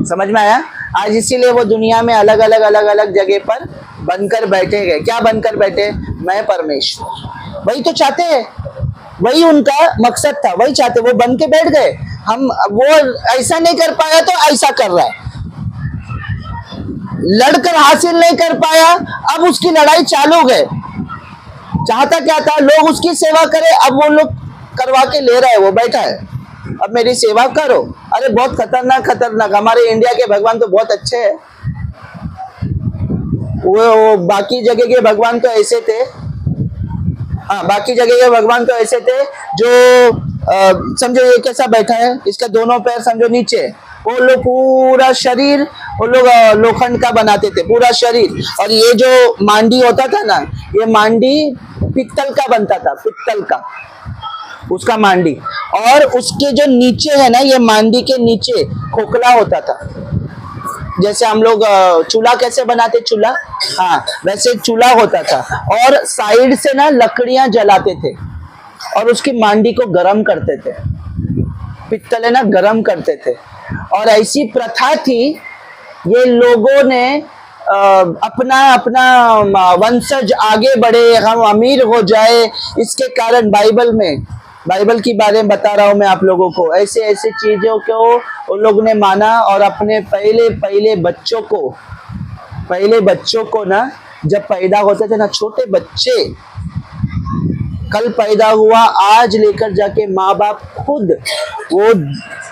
S1: समझ में आया? आज इसीलिए वो दुनिया में अलग अलग अलग अलग जगह पर बनकर बैठे गए। क्या बनकर बैठे? मैं परमेश्वर। वही तो चाहते हैं, वही उनका मकसद था, वही चाहते, वो बन के बैठ गए। हम वो ऐसा नहीं कर पाया तो ऐसा कर रहा है, लड़कर हासिल नहीं कर पाया, अब उसकी लड़ाई चालू है। चाहता क्या था? लोग उसकी सेवा करे, अब वो लोग करवा के ले रहा है, वो बैठा है, अब मेरी सेवा करो। अरे बहुत खतरनाक खतरनाक। हमारे इंडिया के भगवान तो बहुत अच्छे हैं। वो बाकी जगह के भगवान तो ऐसे थे, हाँ बाकी जगह के भगवान तो ऐसे थे जो समझो ये कैसा बैठा है, इसका दोनों पैर समझो नीचे, वो लोग पूरा शरीर वो लोग लोखंड का बनाते थे, पूरा शरीर। और ये जो मांडी होता था ना, ये मांडी पित्तल का बनता था, पित्तल का उसका मांडी। और उसके जो नीचे है ना, ये मांडी के नीचे खोखला होता था। जैसे हम लोग चूल्हा कैसे बनाते, चूल्हा, हाँ वैसे चूल्हा होता था। और साइड से ना लकड़ियां जलाते थे और उसकी मांडी को गरम करते थे, पित्तल है ना, गरम करते थे। और ऐसी प्रथा थी, ये लोगों ने अपना अपना वंशज आगे बढ़े, हम अमीर हो जाए, इसके कारण बाइबल की बारे में बता रहा हूं मैं आप लोगों को। ऐसे ऐसे चीजों को उन लोगों ने माना और अपने पहले बच्चों को ना, जब पैदा होते थे ना छोटे बच्चे, कल पैदा हुआ आज लेकर जाके माँ बाप खुद वो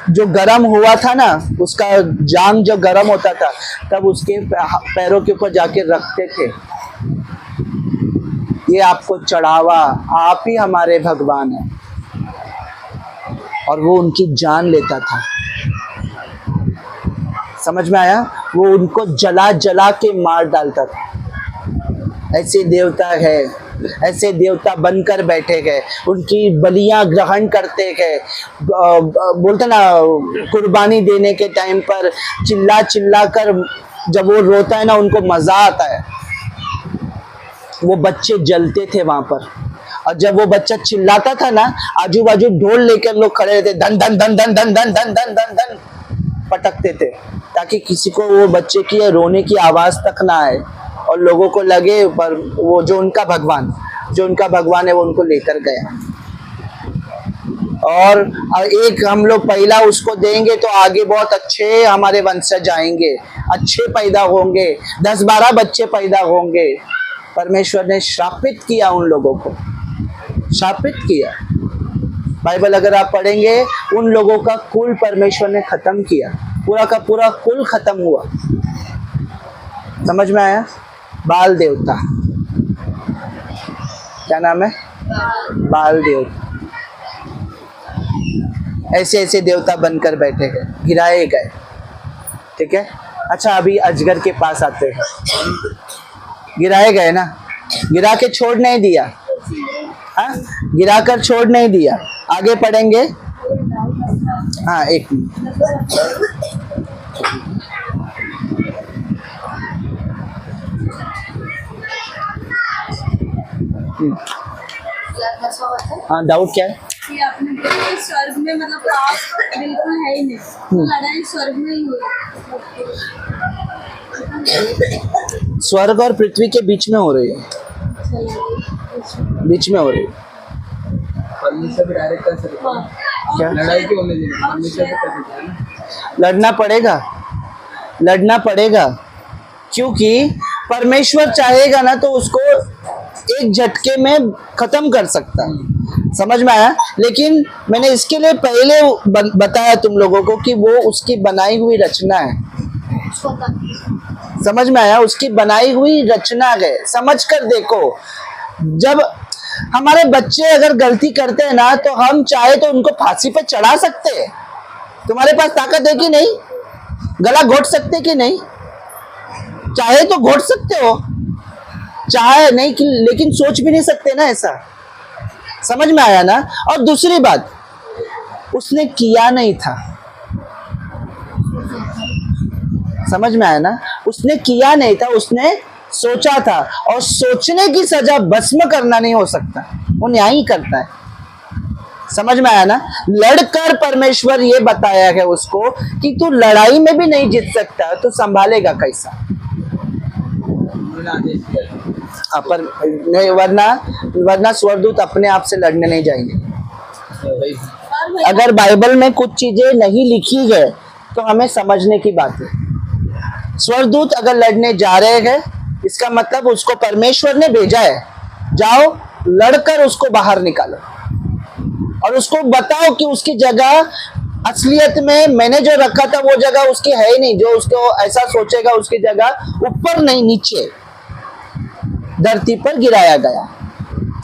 S1: जो गरम हुआ था ना, उसका जांग जो गरम होता था, तब उसके पैरों के ऊपर जाके रखते थे। ये आपको चढ़ावा, आप ही हमारे भगवान हैं। और वो उनकी जान लेता था। समझ में आया? वो उनको जला जला के मार डालता था। ऐसे देवता है, ऐसे देवता बनकर बैठे गए, उनकी बलियां ग्रहण करते गए। बोलते ना, कुर्बानी देने के टाइम पर चिल्ला चिल्ला कर जब वो रोता है ना, उनको मजा आता है। वो बच्चे जलते थे वहां पर। और जब वो बच्चा चिल्लाता था ना, आजू बाजू ढोल लेकर लोग खड़े रहते, धन धन धन धन धन धन धन धन धन धन पटकते थे, ताकि किसी को वो बच्चे की रोने की आवाज तक ना आए और लोगों को लगे पर वो जो उनका भगवान है वो उनको लेकर गया। और एक हम लोग पहला उसको देंगे तो आगे बहुत अच्छे हमारे वंशज आएंगे, अच्छे पैदा होंगे, 10-12 बच्चे पैदा होंगे। परमेश्वर ने श्रापित किया, उन लोगों को श्रापित किया। बाइबल अगर आप पढ़ेंगे, उन लोगों का कुल परमेश्वर ने खत्म किया, पूरा का पूरा कुल खत्म हुआ। समझ में आया? बाल देवता, क्या नाम है? बाल देवता। ऐसे ऐसे देवता बनकर बैठे गए, गिराए गए। ठीक है। अच्छा, अभी अजगर के पास आते हैं। गिराए गए ना, गिरा के छोड़ नहीं दिया, हाँ, गिरा कर छोड़ नहीं दिया। आगे पढ़ेंगे। हाँ, एक मिनट। हाँ, डाउट क्या है?
S2: कि आपने बोला कि स्वर्ग में मतलब पाप बिल्कुल है ही नहीं, तो लड़ाई स्वर्ग में ही हुई।
S1: स्वर्ग और पृथ्वी के बीच में हो रही है, बीच में हो रही है।
S3: परमेश्वर भी डायरेक्ट कर सकते हैं।
S1: क्या?
S3: लड़ाई क्यों होने देंगे? परमेश्वर से कर सकते हैं ना।
S1: लड़ना पड़ेगा, लड़ना पड़ेगा, क्योंकि परमेश्वर चाहेगा ना तो उसको एक झटके में खत्म कर सकता है। समझ में आया? लेकिन मैंने इसके लिए पहले बताया तुम लोगों को कि वो उसकी बनाई हुई रचना है। समझ में आया? उसकी बनाई हुई रचना है। समझ कर देखो, जब हमारे बच्चे अगर गलती करते हैं ना, तो हम चाहे तो उनको फांसी पे चढ़ा सकते हैं। तुम्हारे पास ताकत है कि नहीं? गला घोट सकते कि नहीं? चाहे तो घोट सकते हो, चाहे नहीं कि, लेकिन सोच भी नहीं सकते ना ऐसा। समझ में आया ना? और दूसरी बात, उसने किया नहीं था। समझ में आया ना? उसने किया नहीं था, उसने सोचा था। और सोचने की सजा भस्म करना नहीं हो सकता, वो न्याय ही करता है। समझ में आया ना? लड़कर परमेश्वर ये बताया है उसको कि तू लड़ाई में भी नहीं जीत सकता, तो संभालेगा कैसा? पर नहीं, वरना स्वर्गदूत अपने आप से लड़ने नहीं जाएंगे। अगर बाइबल में कुछ चीजें नहीं लिखी है तो हमें समझने की बात है। स्वर्गदूत अगर लड़ने जा रहे हैं, इसका मतलब उसको परमेश्वर ने भेजा है। जाओ, लड़कर उसको बाहर निकालो और उसको बताओ कि उसकी जगह असलियत में मैंने जो रखा था वो जगह उसकी है ही नहीं। जो उसको ऐसा सोचेगा उसकी जगह ऊपर नहीं, नीचे धरती पर गिराया गया।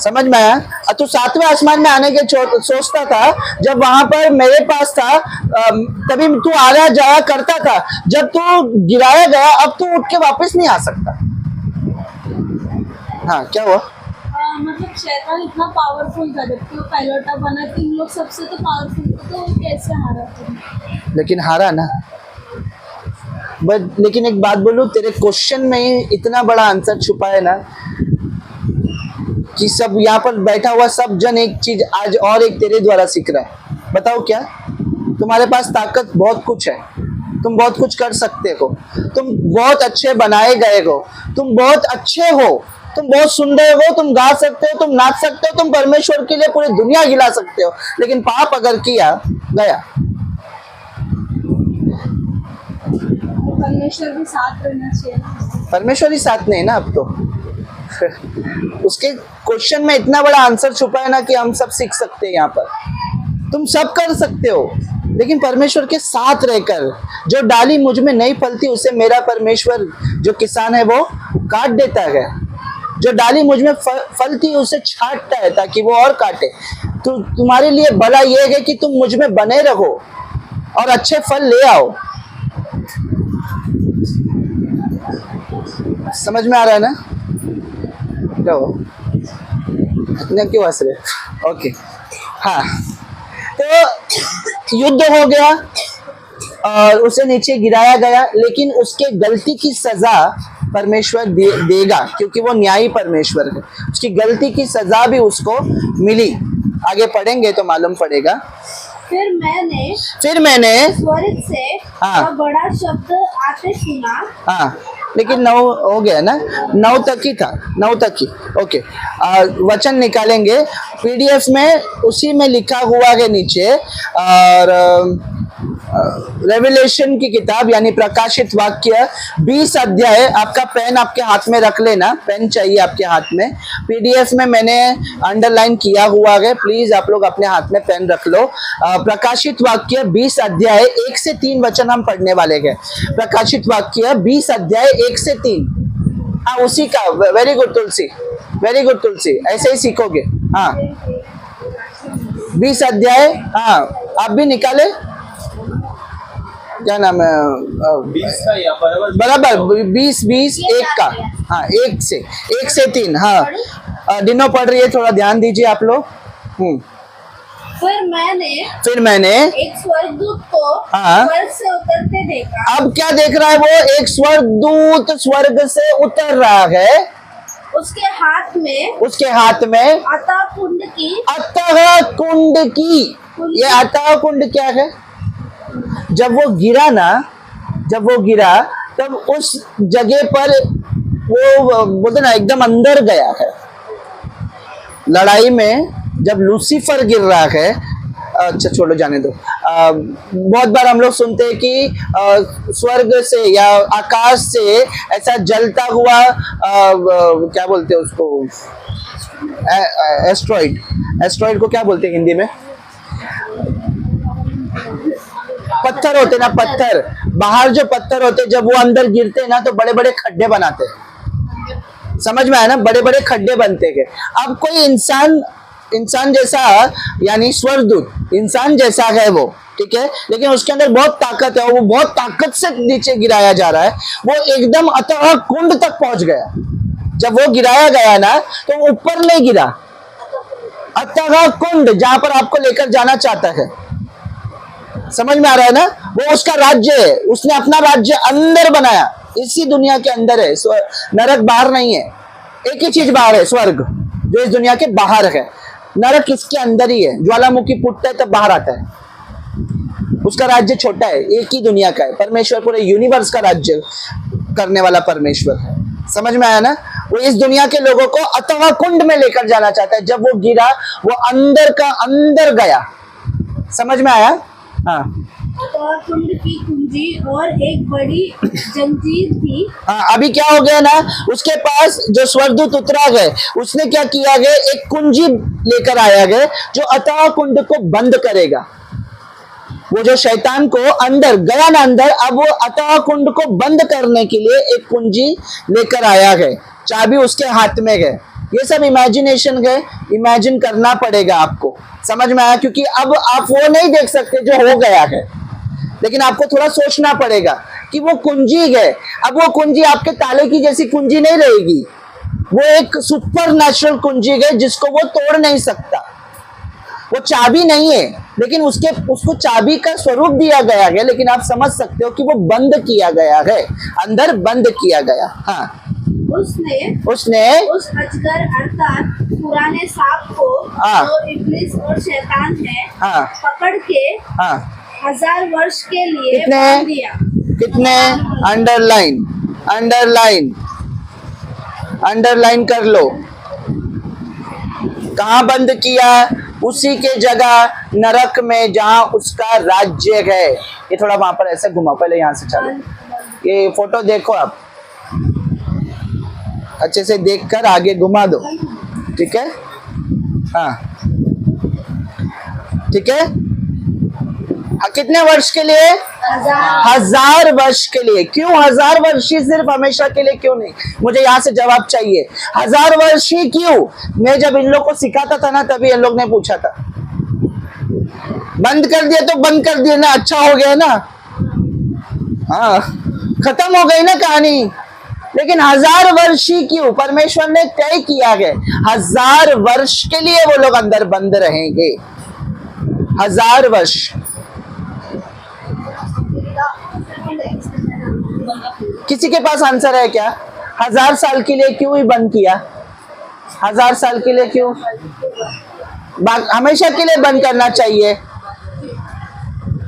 S1: समझ में आया? तो 7वें आसमान में आने के सोचता था, जब वहां पर मेरे पास था तभी तू आया जाया करता था। जब तू गिराया गया, अब तू उठ के वापस नहीं आ सकता। हाँ, क्या हुआ?
S2: मतलब शैतान इतना पावरफुल था, जबकि वो पायलट बना, तीन लोग सबसे तो पावरफुल थे, तो वो कैसे हारा था?
S1: लेकिन हारा ना। बट लेकिन एक बात बोलूं, तेरे क्वेश्चन में ही इतना बड़ा आंसर छुपा है ना, कि सब यहाँ पर बैठा हुआ सब जन एक चीज आज और एक तेरे द्वारा सीख रहा है। बताओ क्या? तुम्हारे पास ताकत बहुत कुछ है, तुम बहुत कुछ कर सकते हो, तुम बहुत अच्छे बनाए गए हो, तुम बहुत अच्छे हो, तुम बहुत सुंदर हो, तुम गा सकते हो, तुम नाच सकते हो, तुम परमेश्वर के लिए पूरी दुनिया हिला सकते हो। लेकिन पाप अगर किया गया,
S2: परमेश्वर भी साथ रहना चाहिए।
S1: परमेश्वर ही साथ नहीं ना अब तो। उसके क्वेश्चन में इतना बड़ा आंसर छुपा है ना कि हम सब सीख सकते हैं। यहाँ पर तुम सब कर सकते हो, लेकिन परमेश्वर के साथ रहकर। जो डाली मुझ में नहीं फलती उसे मेरा परमेश्वर जो किसान है वो काट देता है। जो डाली मुझ में फलती उसे छांटता है ताकि वो और काटे। तो तुम्हारे लिए भला ये है कि तुम मुझ में बने रहो और अच्छे फल ले आओ। समझ में आ रहा है ना? क्या हो इतने क्यों हंस रहे? ओके, हाँ, तो युद्ध हो गया और उसे नीचे गिराया गया, लेकिन उसके गलती की सजा परमेश्वर देगा, क्योंकि वो न्यायी परमेश्वर है। उसकी गलती की सजा भी उसको मिली। आगे पढ़ेंगे तो मालूम पड़ेगा।
S2: फिर मैंने स्वर्ग से
S1: हाँ,
S2: बड़ा शब्द आते सुना।
S1: हाँ, लेकिन 9 हो गया ना, 9 तक ही था, 9 तक ही। ओके, वचन निकालेंगे पीडीएफ में, उसी में लिखा हुआ है नीचे। और रेवलेशन की किताब यानी प्रकाशित वाक्य 20 अध्याय। आपका पेन आपके हाथ में रख लेना, पेन चाहिए आपके हाथ में। पीडीएफ में मैंने अंडरलाइन किया हुआ है, प्लीज आप लोग अपने हाथ में पेन रख लो। प्रकाशित वाक्य 20 अध्याय 1 से 3 वचन हम पढ़ने वाले हैं। प्रकाशित वाक्य 20 अध्याय 1 से 3। हाँ उसी का, वेरी गुड तुलसी, वेरी गुड तुलसी, ऐसे ही सीखोगे। हाँ 20 अध्याय, हाँ आप भी निकाले, क्या नाम है,
S3: 20 का या
S1: बराबर 20 1 का, हाँ 1 से 3। हाँ डिनो पढ़ रही है, थोड़ा ध्यान दीजिए आप लोग।
S2: फिर मैंने एक स्वर्गदूत को
S1: हाँ।
S2: स्वर्ग से उतरते देखा।
S1: अब क्या देख रहा है वो? एक स्वर्गदूत स्वर्ग से उतर रहा है।
S2: उसके हाथ में अतः कुंड की,
S1: ये अतः कुंड क्या है? जब वो गिरा तब उस जगह पर वो बोलते ना एकदम अंदर गया है। लड़ाई में जब लूसीफर गिर रहा है, अच्छा छोड़ो जाने दो। बहुत बार हम लोग सुनते हैं कि स्वर्ग से या आकाश से ऐसा जलता हुआ क्या बोलते हैं उसको, एस्ट्रॉइड को क्या बोलते हैं हिंदी में? पत्थर होते ना, पत्थर बाहर जो पत्थर होते, जब वो अंदर गिरते ना तो बड़े बड़े खड्डे बनाते हैं। समझ में आया ना, बड़े बड़े खड्डे बनते हैं। अब कोई इंसान जैसा यानी स्वर्गदूत इंसान जैसा है वो, ठीक है, लेकिन उसके अंदर बहुत ताकत है, वो बहुत ताकत से नीचे गिराया जा रहा है। वो एकदम अतः कुंड तक पहुंच गया। जब वो गिराया गया ना तो वो ऊपर नहीं गिरा, अतः कुंड जहां पर आपको लेकर जाना चाहता है। समझ में आ रहा है ना? वो उसका राज्य है, उसने अपना राज्य अंदर बनाया, इसी दुनिया के अंदर है। नरक बाहर नहीं है, एक ही चीज बाहर है, स्वर्ग जो इस दुनिया के बाहर है। नरक इसके अंदर ही है। ज्वालामुखी फूटता है तब बाहर आता है। उसका राज्य छोटा है, एक ही दुनिया का है। परमेश्वर पूरे यूनिवर्स का राज्य करने वाला परमेश्वर है। समझ में आया ना? वो इस दुनिया के लोगों को अथवा कुंड में लेकर जाना चाहता है। जब वो गिरा वो अंदर का अंदर गया। समझ में आया? हाँ
S2: कुंड की कुंजी और एक बड़ी जंजीर थी।
S1: हाँ अभी क्या हो गया ना, उसके पास जो स्वर्गदूत उतरा गए, उसने क्या किया गया, एक कुंजी लेकर आया गया जो अतः कुंड को बंद करेगा। वो जो शैतान को अंदर गया ना अंदर, अब वो अतः कुंड को बंद करने के लिए एक कुंजी लेकर आया है। चाबी उसके हाथ में है। ये सब इमेजिनेशन है, इमेजिन करना पड़ेगा आपको। समझ में आया? क्योंकि अब आप वो नहीं देख सकते जो हो गया है, लेकिन आपको थोड़ा सोचना पड़ेगा कि वो कुंजी है। अब वो कुंजी आपके ताले की जैसी कुंजी नहीं रहेगी, वो एक सुपर नेचुरल कुंजी है जिसको वो तोड़ नहीं सकता। वो चाबी नहीं है, लेकिन उसको चाबी का स्वरूप दिया गया है, लेकिन आप समझ सकते हो कि वो बंद किया गया है, अंदर बंद किया गया। हाँ उसने
S2: उस अजगर अर्थात पुराने सांप को, जो इब्लिस और शैतान है, पकड़ के 1000 वर्ष के लिए बांध दिया।
S1: कितने? अंडरलाइन कर लो। कहाँ बंद किया? उसी के जगह नरक में जहां उसका राज्य है। ये थोड़ा वहां पर ऐसे घुमा, पहले यहाँ से चलो, ये फोटो देखो आप, अच्छे से देखकर आगे घुमा दो, ठीक है? हाँ ठीक है। कितने वर्ष के लिए? 1000 वर्ष के लिए। क्यों 1000 वर्ष ही? सिर्फ हमेशा के लिए क्यों नहीं? मुझे यहाँ से जवाब चाहिए। 1000 वर्ष ही क्यों? मैं जब इन लोग को सिखाता था ना, तभी इन लोग ने पूछा था। बंद कर दिया तो बंद कर दिया ना, अच्छा हो गया ना, हाँ खत्म हो गई ना कहानी। लेकिन 1000 वर्ष ही क्यों? परमेश्वर ने तय किया है 1000 वर्ष के लिए वो लोग अंदर बंद रहेंगे। 1000 वर्ष। किसी के पास आंसर है क्या? 1000 साल के लिए क्यों ही बंद किया? 1000 साल के लिए क्यों? हमेशा के लिए बंद करना चाहिए।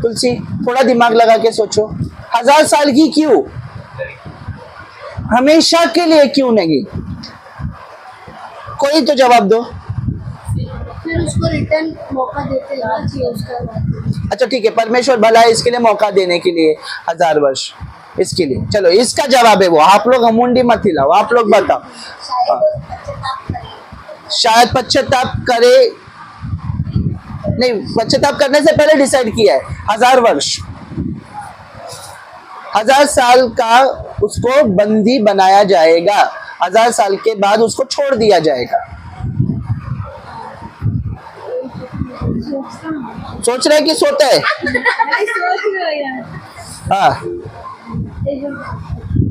S1: तुलसी थोड़ा दिमाग लगा के सोचो, 1000 साल ही क्यों? हमेशा के लिए क्यों नहीं? कोई तो जवाब दो।
S2: फिर उसको रिटर्न मौका देते रहना चाहिए उसका।
S1: अच्छा ठीक है, परमेश्वर भला है इसके लिए मौका देने के लिए 1000 वर्ष, इसके लिए। चलो इसका जवाब है वो, आप लोग मुंडी मत हिलाओ, आप लोग बताओ। शायद पश्चाताप करे, नहीं पश्चाताप करने से पहले डिसाइड किया है 1000 वर्ष, 1000 साल का उसको बंदी बनाया जाएगा, 1000 साल के बाद उसको छोड़ दिया जाएगा। सोच रहे कि सोते है? हाँ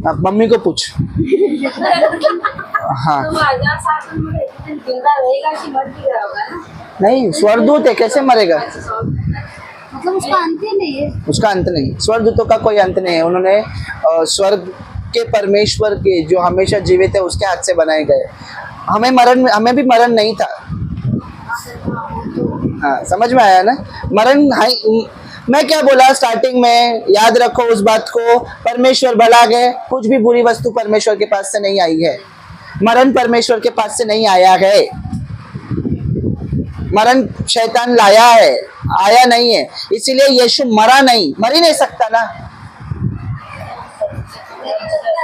S1: अब मम्मी को पूछ। हाँ नहीं, स्वर्गदूत है, कैसे मरेगा?
S2: मतलब उसका अंत ही नहीं है।
S1: उसका अंत नहीं, स्वर्गदूतों का कोई अंत नहीं है। उन्होंने स्वर्ग के परमेश्वर के जो हमेशा जीवित है उसके हाथ से बनाए गए। हमें भी मरण नहीं था। हाँ समझ में आया ना? मरण मैं क्या बोला स्टार्टिंग में, याद रखो उस बात को, परमेश्वर भला है, कुछ भी बुरी वस्तु परमेश्वर के पास से नहीं आई है। मरण परमेश्वर के पास से नहीं आया है, मरण शैतान लाया है, आया नहीं है। इसीलिए यीशु मरा नहीं, मर ही नहीं सकता ना,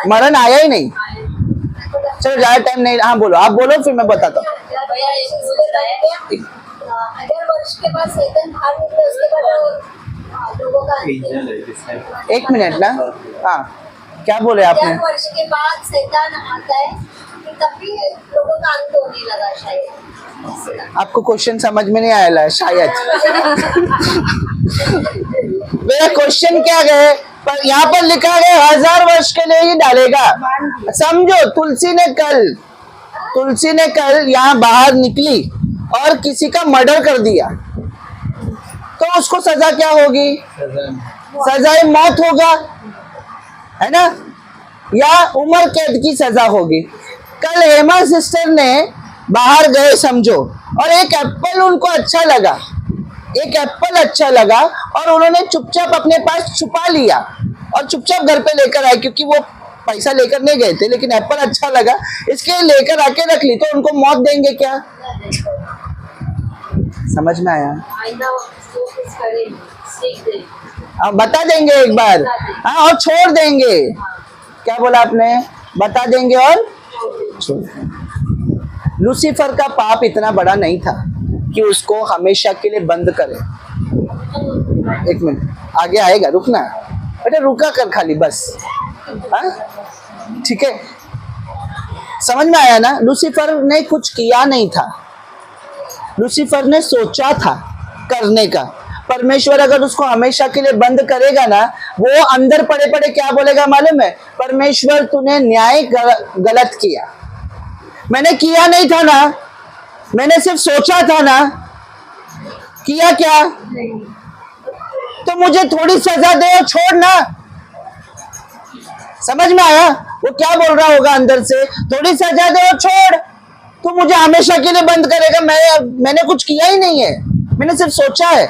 S1: मरण आया ही नहीं। चलो ज्यादा टाइम नहीं, हाँ बोलो, आप बोलो फिर मैं बताता हूँ।
S2: 1000 वर्ष के बाद शैतान बाहर निकले, उसके बाद लोगों का
S1: एक मिनट ना, हाँ क्या बोले आपने?
S2: 1000 वर्ष के बाद शैतान आता है, तभी लोगों का अंत होने लगा शायद।
S1: आपको क्वेश्चन समझ में नहीं आया शायद। मेरा क्वेश्चन क्या है, पर यहाँ पर लिखा है 1000 वर्ष के लिए ही डालेगा। समझो, तुलसी ने कल यहाँ बाहर निकली और किसी का मर्डर कर दिया, तो उसको सजा क्या होगी? सजाए मौत होगा, है ना, या उम्र कैद की सजा होगी। कल हेमा सिस्टर ने बाहर गए समझो, और एक एप्पल उनको अच्छा लगा, और उन्होंने चुपचाप अपने पास छुपा लिया और चुपचाप घर पे लेकर आए, क्योंकि वो पैसा लेकर नहीं गए थे, लेकिन एप्पल अच्छा लगा इसके लेकर आके रख ली, तो उनको मौत देंगे क्या? समझ में आया? बता देंगे एक बार, हाँ, और छोड़ देंगे। क्या बोला आपने? बता देंगे और छोड़ देंगे। लूसीफर का पाप इतना बड़ा नहीं था कि उसको हमेशा के लिए बंद करे। एक मिनट आगे आएगा, रुकना बेटा, रुका कर खाली बस, हाँ ठीक है। समझ में आया ना? लूसीफर ने कुछ किया नहीं था, लूसीफर ने सोचा था करने का। परमेश्वर अगर उसको हमेशा के लिए बंद करेगा ना, वो अंदर पड़े पड़े क्या बोलेगा मालूम है? परमेश्वर तूने न्याय गलत किया। मैंने किया नहीं था ना, मैंने सिर्फ सोचा था ना, किया क्या? तो मुझे थोड़ी सजा दे और छोड़ ना। समझ में आया? वो क्या बोल रहा होगा अंदर से? थोड़ी सजा दे और छोड़, तो मुझे हमेशा के लिए बंद करेगा। मैंने कुछ किया ही नहीं है, मैंने सिर्फ सोचा है।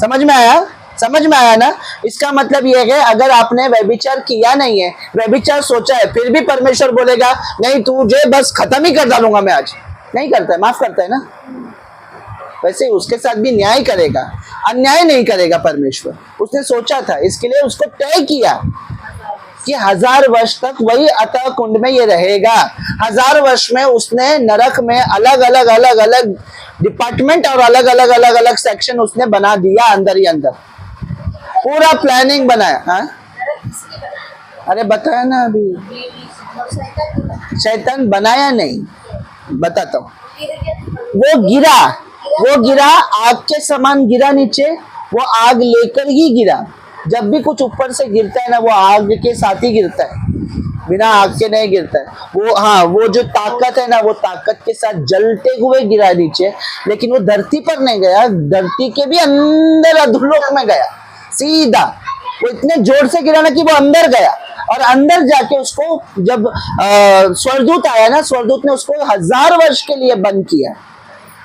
S1: समझ में आया? समझ में आया ना? इसका मतलब ये है, अगर आपने व्यभिचार किया नहीं है, व्यभिचार सोचा है, फिर भी परमेश्वर बोलेगा नहीं तुझे बस खत्म ही कर डालूंगा मैं आज, नहीं करता है, माफ करता है ना। वैसे उसके साथ भी न्याय करेगा, अन्याय नहीं करेगा परमेश्वर। उसने सोचा था, इसके लिए उसको तय किया कि 1000 वर्ष तक वही अतः कुंड में ये रहेगा। 1000 वर्ष में उसने नरक में अलग अलग डिपार्टमेंट और अलग अलग सेक्शन उसने बना दिया, अंदर ही अंदर पूरा प्लानिंग बनाया। हाँ अरे बताया ना अभी, शैतान बनाया नहीं, बताता हूँ। वो गिरा आग के समान गिरा नीचे, वो आग लेकर ही गिरा। जब भी कुछ ऊपर से गिरता है ना, वो आग के साथ ही गिरता है, बिना आग के नहीं गिरता है। वो जो ताकत है ना, वो ताकत के साथ जलते हुए गिरा नीचे, लेकिन वो धरती पर नहीं गया, धरती के भी अंदर अधोलोक में गया सीधा। वो इतने जोर से गिरा ना कि वो अंदर गया, और अंदर जाके उसको जब स्वर्गदूत आया ना, स्वर्गदूत ने उसको 1000 वर्ष के लिए बंद किया,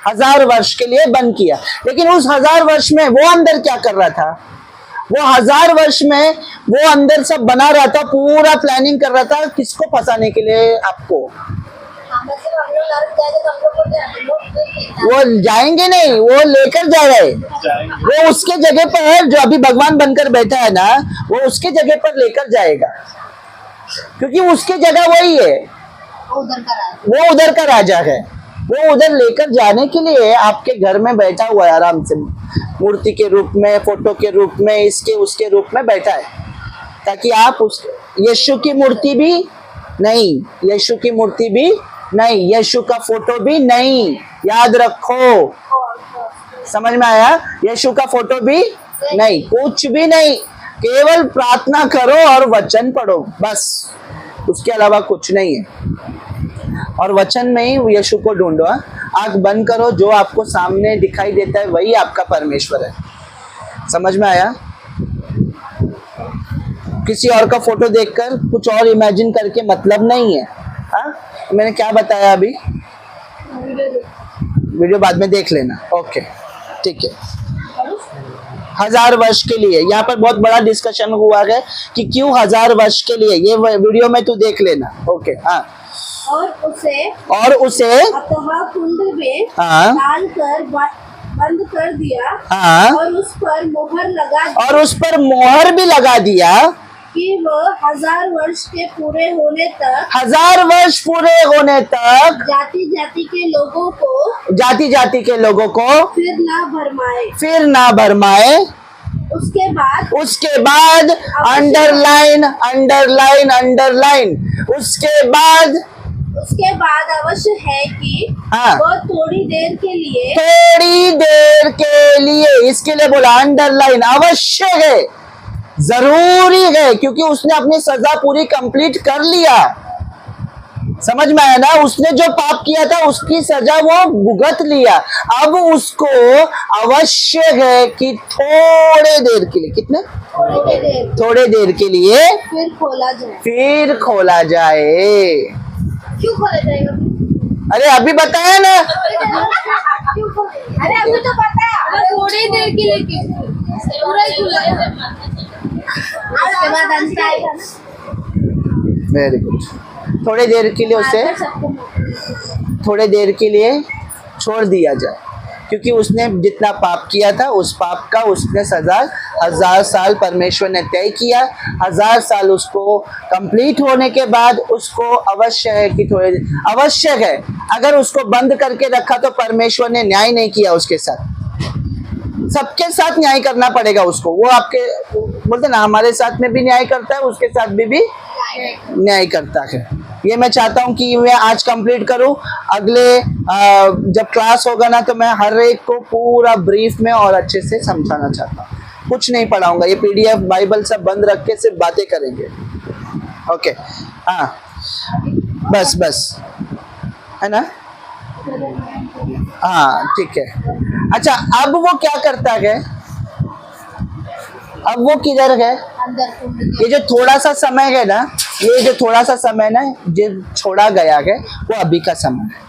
S1: 1000 वर्ष के लिए बंद किया। लेकिन उस 1000 वर्ष में वो अंदर क्या कर रहा था? वो 1000 वर्ष में वो अंदर सब बना रहा था, पूरा प्लानिंग कर रहा था, किसको फंसाने के लिए? आपको।
S2: मतलब हम लोग नरक जाएंगे तो हम लोग को
S1: वो जाएंगे नहीं, वो लेकर जा रहे हैं। वो उसके जगह पर जो अभी भगवान बनकर बैठा है ना, वो उसके जगह पर लेकर जाएगा, क्योंकि उसके जगह वही है, वो उधर का राजा है। वो उधर लेकर जाने के लिए आपके घर में बैठा हुआ है, आराम से मूर्ति के रूप में, फोटो के रूप में, इसके उसके रूप में बैठा है, ताकि आप उस यीशु की मूर्ति भी नहीं, यीशु की मूर्ति भी नहीं, यीशु का फोटो भी नहीं, याद रखो। समझ में आया? यीशु का फोटो भी नहीं, कुछ भी नहीं, केवल प्रार्थना करो और वचन पढ़ो, बस, उसके अलावा कुछ नहीं है। और वचन में ही यीशु को ढूंढो। आंख बंद करो, जो आपको सामने दिखाई देता है वही आपका परमेश्वर है। समझ में आया? किसी और का फोटो देखकर कुछ और इमेजिन करके मतलब नहीं है। हाँ, मैंने क्या बताया अभी? वीडियो बाद में देख लेना। ओके, ठीक है। 1000 वर्ष के लिए, यहाँ पर बहुत बड़ा डिस्कशन हुआ है कि क्यों 1000 वर्ष के लिए, ये वीडियो में तू देख लेना। ओके, हाँ।
S2: और उसे अथवा कुंड में डालकर बंद कर दिया, और उस पर मोहर भी लगा दिया कि वह 1000 वर्ष के पूरे होने तक, 1000 वर्ष पूरे होने तक जाति जाति के लोगों को फिर ना भरमाए। उसके बाद अंडरलाइन, उसके बाद अवश्य है कि वो थोड़ी देर के लिए, इसके लिए बोला अंडरलाइन, अवश्य है, जरूरी है, क्योंकि उसने अपनी सजा पूरी कंप्लीट कर लिया। समझ में आया ना? उसने जो पाप किया था उसकी सजा वो भुगत लिया। अब उसको आवश्यक है कि थोड़े देर के लिए, कितने? थोड़े देर के लिए फिर खोला जाए। क्यों खोला जाएगा? अरे अभी बताया ना। अरे अभी तो बताया, थोड़ी देर के लिए पूरा खुला है। उसके बाद अंत आएगा ना। Very good. थोड़े देर के लिए उसे, थोड़े देर के लिए छोड़ दिया जाए, क्योंकि उसने जितना पाप किया था उस पाप का उसने सजा 1000 साल परमेश्वर ने तय किया। 1000 साल उसको कंप्लीट होने के बाद उसको अवश्य है कि थोड़े, आवश्यक है। अगर उसको बंद करके रखा तो परमेश्वर ने न्याय नहीं किया उसके साथ। सबके साथ न्याय करना पड़ेगा उसको। वो आपके बोलते ना, हमारे साथ में भी न्याय करता है, उसके साथ भी न्याय करता है। ये मैं चाहता हूँ कि मैं आज कंप्लीट करूँ। अगले जब क्लास होगा ना, तो मैं हर एक को पूरा ब्रीफ में और अच्छे से समझाना चाहता हूँ। कुछ नहीं पढ़ाऊंगा, ये पीडीएफ बाइबल सब बंद रख के सिर्फ बातें करेंगे। ओके, हाँ, बस है ना? हाँ, ठीक है। अच्छा, अब वो क्या करता है? अब वो किधर है? ये जो थोड़ा सा समय है ना, ये जो थोड़ा सा समय ना, जो छोड़ा गया है, वो अभी का समय है।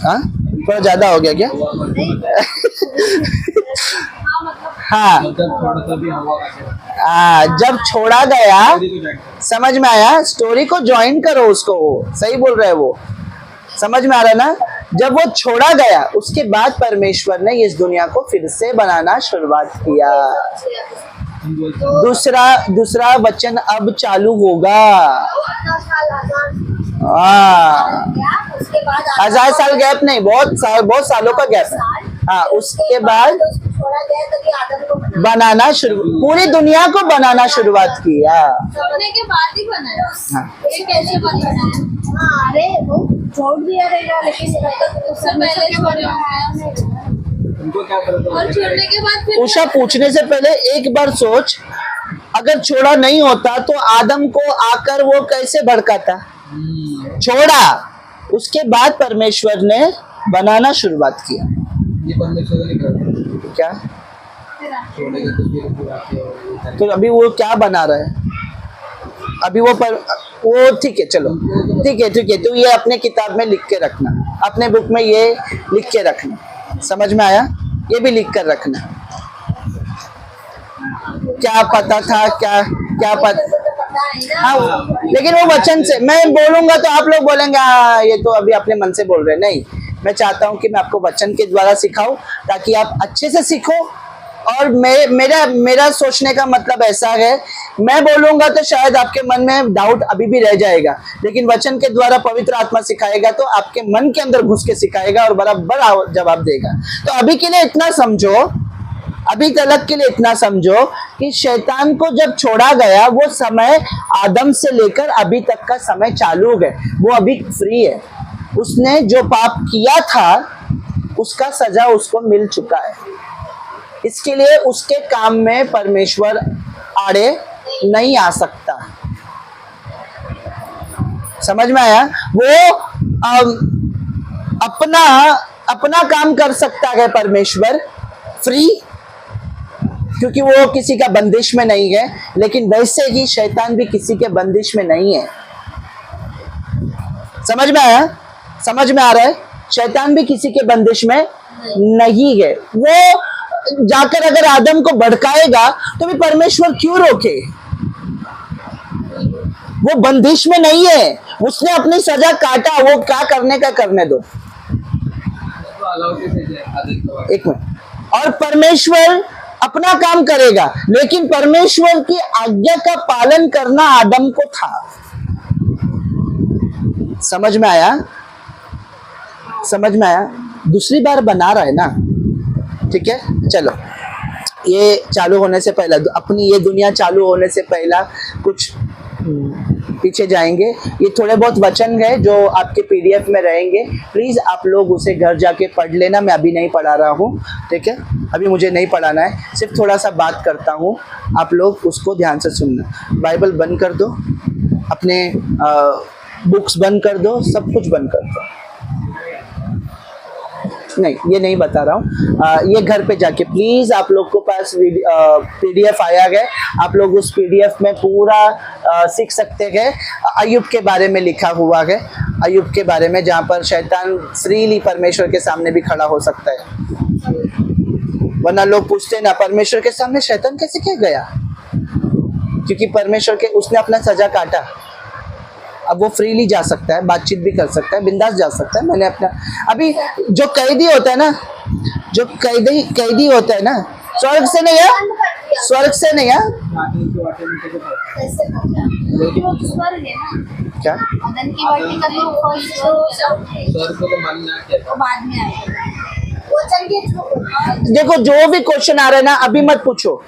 S2: हाँ, थोड़ा ज्यादा हो गया क्या? हाँ, जब छोड़ा गया, समझ में आया? स्टोरी को ज्वाइन करो उसको, सही बोल रहे हैं वो, समझ में आ रहा ना? जब वो छोड़ा गया उसके बाद परमेश्वर ने इस दुनिया को फिर से बनाना शुरुआत किया। दूसरा वचन अब चालू होगा। 1000 साल गैप नहीं, बहुत सालों का गैप है। हाँ, उसके बाद बनाना शुरू, पूरी दुनिया को बनाना शुरुआत किया। के बाद ही बनाया। हाँ। ये कैसे बनाया? अरे वो छोड़ दिया रहेगा, लेकिन उससे पहले उनको क्या पता? और छोड़ने के बाद फिर उषा, पूछने से पहले एक बार सोच, अगर छोड़ा नहीं होता तो आदम को आकर वो कैसे भड़काता? छोड़ा, उसके बाद परमेश्वर ने बनाना शुरुआत किया। ये परमेश्वर ने क्या? तो अभी वो क्या बना रहा है? अभी वो ठीक है, चलो ठीक है। तो ये अपने किताब में लिख के रखना, अपने बुक में ये लिख के रखना। समझ में आया? ये भी लिख कर रखना। क्या पता था, क्या पता? हाँ, लेकिन वो वचन से मैं बोलूंगा तो आप लोग बोलेंगे हाँ, ये तो अभी अपने मन से बोल रहे हैं। नहीं,
S1: मैं चाहता हूं कि मैं आपको वचन के द्वारा सिखाऊं ताकि आप अच्छे से सीखो। और मेरा सोचने का मतलब ऐसा है, मैं बोलूंगा तो शायद आपके मन में डाउट अभी भी रह जाएगा, लेकिन वचन के द्वारा पवित्र आत्मा सिखाएगा तो आपके मन के अंदर घुस के सिखाएगा और बराबर जवाब देगा। तो अभी के लिए इतना समझो, अभी तलक के लिए इतना समझो कि शैतान को जब छोड़ा गया वो समय आदम से लेकर अभी तक का समय चालू है, वो अभी फ्री है। उसने जो पाप किया था उसका सजा उसको मिल चुका है, इसके लिए उसके काम में परमेश्वर आड़े नहीं आ सकता। समझ में आया? वो अपना काम कर सकता है परमेश्वर फ्री, क्योंकि वो किसी का बंदिश में नहीं है, लेकिन वैसे ही शैतान भी किसी के बंदिश में नहीं है। समझ में आया? समझ में आ रहा है? शैतान भी किसी के बंदिश में नहीं है। वो जाकर अगर आदम को भड़काएगा तो भी परमेश्वर क्यों रोके? वो बंदिश में नहीं है, उसने अपनी सजा काटा, वो क्या करने का करने दो। एक मिनट। और परमेश्वर अपना काम करेगा, लेकिन परमेश्वर की आज्ञा का पालन करना आदम को था। समझ में आया? समझ में आया? दूसरी बार बना रहा है ना, ठीक है। चलो, ये चालू होने से पहला, अपनी ये दुनिया चालू होने से पहला कुछ पीछे जाएंगे। ये थोड़े बहुत वचन है जो आपके पीडीएफ में रहेंगे, प्लीज आप लोग उसे घर जाके पढ़ लेना। मैं अभी नहीं पढ़ा रहा हूँ, ठीक है, अभी मुझे नहीं पढ़ाना है, सिर्फ थोड़ा सा बात करता हूँ, आप लोग उसको ध्यान से सुनना। बाइबल बंद कर दो, अपने बुक्स बंद कर दो, सब कुछ बंद कर दो। नहीं, ये नहीं बता रहा हूँ, ये घर पे जाके प्लीज आप लोग को पास पीडीएफ आया है, आप लोग उस पीडीएफ में पूरा सीख सकते हैं। अय्यूब के बारे में लिखा हुआ है, अय्यूब के बारे में, जहाँ पर शैतान फ्रीली परमेश्वर के सामने भी खड़ा हो सकता है। वरना लोग पूछते ना, परमेश्वर के सामने शैतान कैसे क्या गया? क्योंकि परमेश्वर के उसने अपना सजा काटा, अब वो फ्रीली जा सकता है, बातचीत भी कर सकता है, बिंदास जा सकता है। मैंने अपना, अभी जो कैदी होता है ना, जो कैदी होता है ना, स्वर्ग से नहीं है, स्वर्ग से नहीं है, क्या देखो, जो भी क्वेश्चन आ रहा है ना अभी मत पूछो,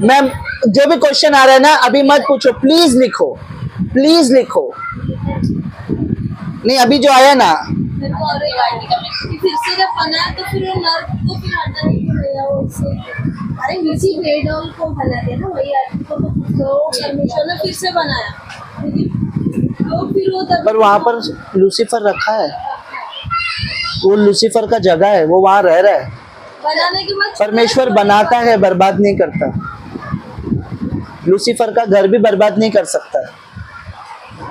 S1: मैम, जो भी क्वेश्चन आ रहा है ना अभी मत पूछो, प्लीज लिखो, प्लीज लिखो। नहीं, अभी जो आया ना,
S2: फिर से जब बना तो फिर वो नर्क को फिर हटा नहीं पड़ेगा उससे। अरे इसी बेडॉल को बना दिया ना, वही आदमी को तो परमेश्वर ने फिर से बनाया, तो फिर वो तब,
S1: पर वहां पर लूसीफर रखा है, वो लूसीफर का जगह है, वो वहां रह रहा है।
S2: बनाने के बाद
S1: परमेश्वर बनाता है, बर्बाद नहीं करता। लूसीफर का घर भी बर्बाद नहीं कर सकता।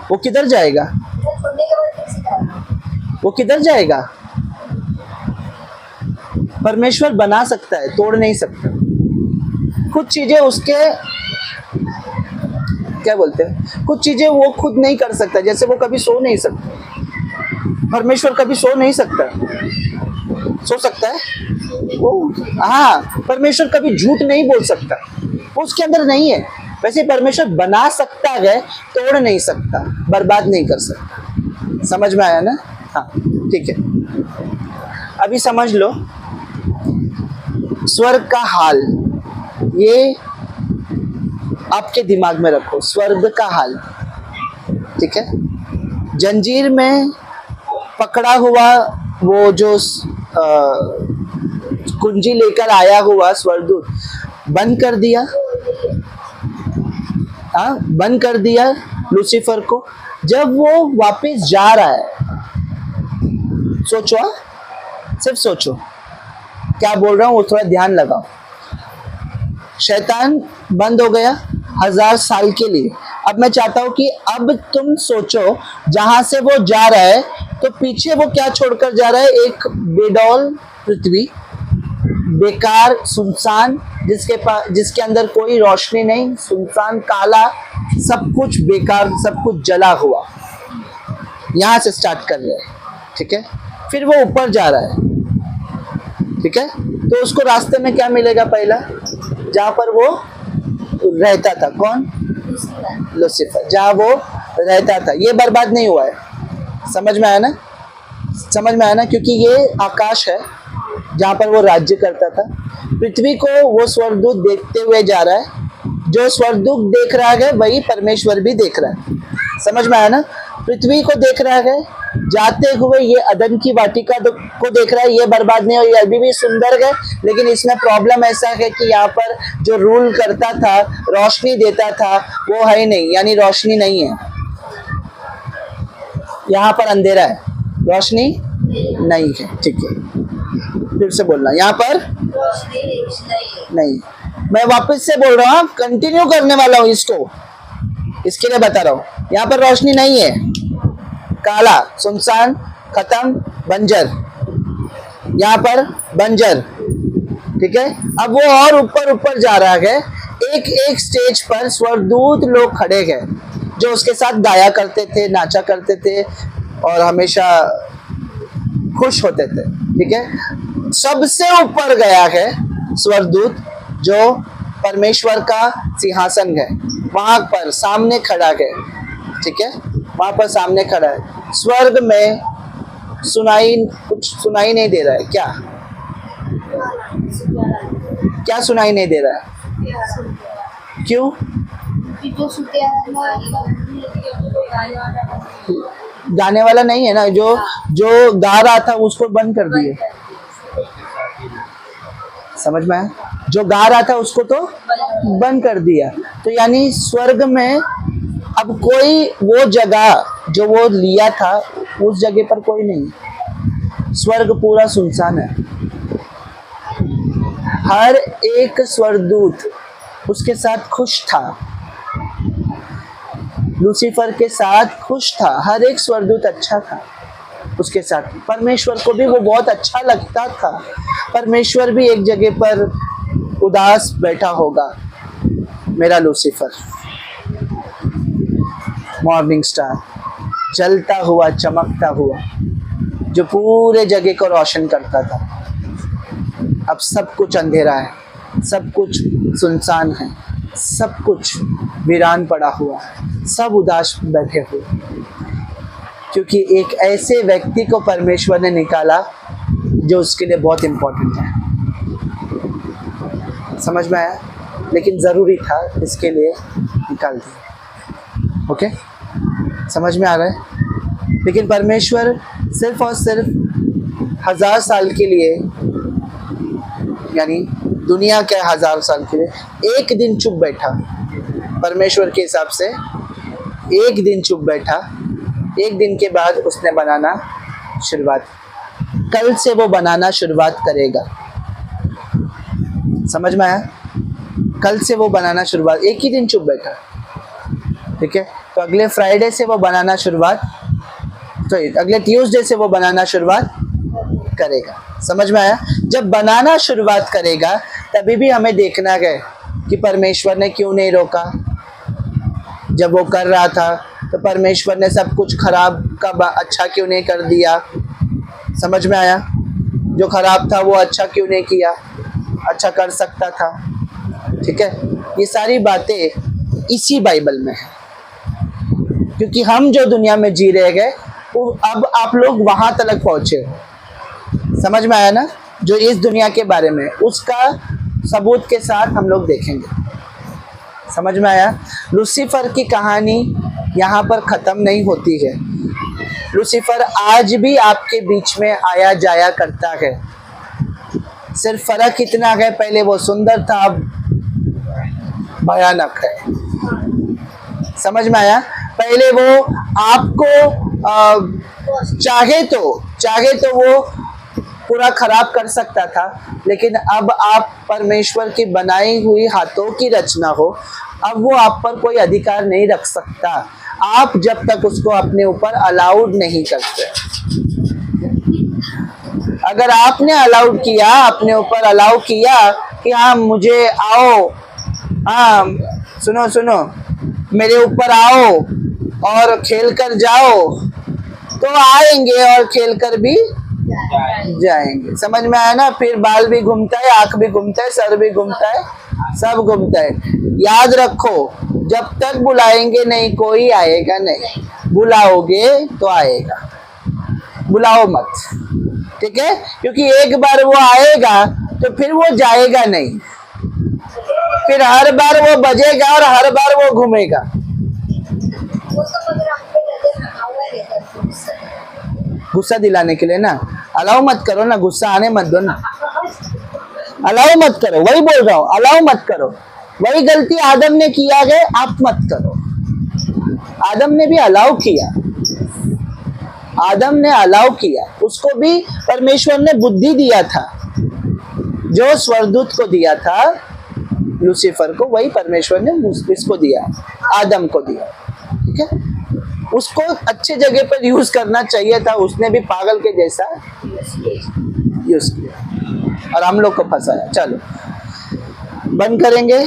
S1: वो किधर जाएगा? वो किधर जाएगा? परमेश्वर बना सकता है, तोड़ नहीं सकता। कुछ चीजें उसके, क्या बोलते हैं, कुछ चीजें वो खुद नहीं कर सकता। जैसे वो कभी सो नहीं सकता, परमेश्वर कभी सो नहीं सकता। सो सकता है वो? हाँ, परमेश्वर कभी झूठ नहीं बोल सकता, वो उसके अंदर नहीं है। वैसे परमेश्वर बना सकता है, तोड़ नहीं सकता, बर्बाद नहीं कर सकता। समझ में आया ना? हाँ, ठीक है। अभी समझ लो स्वर्ग का हाल, ये आपके दिमाग में रखो, स्वर्ग का हाल, ठीक है। जंजीर में पकड़ा हुआ वो जो कुंजी लेकर आया हुआ स्वर्गदूत, बंद कर दिया, हाँ, बंद कर दिया लूसीफर को। जब वो वापस जा रहा है, सोचो, सिर्फ सोचो क्या बोल रहा हूँ, वो थोड़ा ध्यान लगाओ। शैतान बंद हो गया 1000 साल के लिए। अब मैं चाहता हूं कि अब तुम सोचो, जहां से वो जा रहा है तो पीछे वो क्या छोड़कर जा रहा है? एक बेडौल पृथ्वी, बेकार, सुनसान, जिसके अंदर कोई रोशनी नहीं, सुनसान, काला, सब कुछ बेकार, सब कुछ जला हुआ। यहां से स्टार्ट कर रहे हैं, ठीक है। फिर वो ऊपर जा रहा है, ठीक है। तो उसको रास्ते में क्या मिलेगा? पहला जहाँ पर वो रहता था, कौन? लूसीफर, जहाँ वो रहता था। ये बर्बाद नहीं हुआ है, समझ में आया ना? समझ में आया ना? क्योंकि ये आकाश है जहाँ पर वो राज्य करता था। पृथ्वी को वो स्वर्गदूत देखते हुए जा रहा है, जो स्वर्गदूत देख रहा है वही परमेश्वर भी देख रहा है। समझ में आया ना? पृथ्वी को देख रहा है जाते हुए, ये अदन की वाटिका को देख रहा है, ये बर्बाद नहीं हुई, अभी भी सुंदर है। लेकिन इसमें प्रॉब्लम ऐसा है कि यहाँ पर जो रूल करता था, रोशनी देता था, वो है नहीं, यानी रोशनी नहीं है। यहाँ पर अंधेरा है, रोशनी नहीं है, ठीक है। फिर से बोलना, यहाँ पर नहीं। मैं वापस से बोल रहा हूँ, कंटिन्यू करने वाला हूँ इसको, इसके लिए बता रहा हूँ। यहाँ पर रोशनी नहीं है, काला, सुनसान, खत्म, बंजर। यहाँ पर बंजर, ठीक है। अब वो और ऊपर ऊपर जा रहा है। एक एक स्टेज पर स्वर्गदूत लोग खड़े हैं जो उसके साथ गाया करते थे, नाचा करते थे और हमेशा खुश होते थे, ठीक है। सबसे ऊपर गया है स्वर्गदूत जो परमेश्वर का सिंहासन है, वहां पर सामने खड़ा है, ठीक है। वहां पर सामने खड़ा है। स्वर्ग में कुछ सुनाई नहीं दे रहा है। क्या क्या सुनाई नहीं दे रहा है? क्यों? गाने वाला नहीं है ना, जो जो गा रहा था उसको बंद कर दिए। समझ में आया? जो गा रहा था उसको तो बंद कर दिया। तो यानी स्वर्ग में अब कोई वो जगह जो वो लिया था, उस जगह पर कोई नहीं। स्वर्ग पूरा सुनसान है। हर एक स्वर्गदूत उसके साथ खुश था, लूसीफर के साथ खुश था। हर एक स्वर्गदूत अच्छा था उसके साथ। परमेश्वर को भी वो बहुत अच्छा लगता था। परमेश्वर भी एक जगह पर उदास बैठा होगा। मेरा लूसीफर, मॉर्निंग स्टार, जलता हुआ, चमकता हुआ, जो पूरे जगह को रोशन करता था। अब सब कुछ अंधेरा है, सब कुछ सुनसान है, सब कुछ वीरान पड़ा हुआ है, सब उदास बैठे हुए, क्योंकि एक ऐसे व्यक्ति को परमेश्वर ने निकाला जो उसके लिए बहुत इम्पोर्टेंट है। समझ में आया? लेकिन ज़रूरी था, इसके लिए निकाल दिया। ओके, समझ में आ रहा है? लेकिन परमेश्वर सिर्फ और सिर्फ 1000 साल के लिए, यानी दुनिया के 1000 साल के लिए एक दिन चुप बैठा। परमेश्वर के हिसाब से एक दिन चुप बैठा। एक दिन के बाद उसने बनाना शुरुआत, कल से वो बनाना शुरुआत करेगा। समझ में आया? कल से वो बनाना शुरुआत, एक ही दिन चुप बैठा, ठीक है। तो अगले फ्राइडे से वो बनाना शुरुआत, तो अगले ट्यूसडे से वो बनाना शुरुआत करेगा। समझ में आया? जब बनाना शुरुआत करेगा तभी भी हमें देखना है कि परमेश्वर ने क्यों नहीं रोका। जब वो कर रहा था तो परमेश्वर ने सब कुछ खराब का अच्छा क्यों नहीं कर दिया। समझ में आया? जो खराब था वो अच्छा क्यों नहीं किया, अच्छा कर सकता था, ठीक है। ये सारी बातें इसी बाइबल में है, क्योंकि हम जो दुनिया में जी रहे हैं अब आप लोग वहां तक पहुंचे। समझ में आया ना? जो इस दुनिया के बारे में, उसका सबूत के साथ हम लोग देखेंगे। समझ में आया? लूसीफर की कहानी यहाँ पर ख़त्म नहीं होती है। लूसीफर आज भी आपके बीच में आया जाया करता है। सिर्फ फर्क इतना है, पहले वो सुंदर था, अब भयानक है। समझ में आया? पहले वो आपको चाहे तो वो पूरा खराब कर सकता था, लेकिन अब आप परमेश्वर की बनाई हुई हाथों की रचना हो, अब वो आप पर कोई अधिकार नहीं रख सकता, आप जब तक उसको अपने ऊपर अलाउड नहीं करते। अगर आपने अलाउड किया, अपने ऊपर अलाउ किया कि हाँ मुझे आओ, हाँ सुनो मेरे ऊपर आओ और खेल कर जाओ, तो आएंगे और खेल कर भी जाएंगे। समझ में आया ना? फिर बाल भी घूमता है, आंख भी घूमता है, सर भी घूमता है, सब घूमता है। याद रखो, जब तक बुलाएंगे नहीं कोई आएगा नहीं, बुलाओगे तो आएगा, बुलाओ मत, ठीक है? क्योंकि एक बार वो आएगा तो फिर वो जाएगा नहीं, फिर हर बार वो बजेगा और हर बार वो घूमेगा। गुस्सा दिलाने के लिए ना, अलाउ मत करो ना, गुस्सा आने मत दो ना, अलाउ मत करो, वही बोल रहा हूँ, अलाउ मत करो। वही गलती आदम ने किया है, आप मत करो। आदम ने भी अलाउ किया, आदम ने अलाउ किया, उसको भी परमेश्वर ने बुद्धि दिया था, जो स्वर्गदूत को दिया था लूसीफर को, वही परमेश्वर ने इसको दिया, आदम को दिया, ठीक है? उसको अच्छे जगह पर यूज करना चाहिए था, उसने भी पागल के जैसा यूज किया और हम लोग को फंसाया। चलो बंद करेंगे।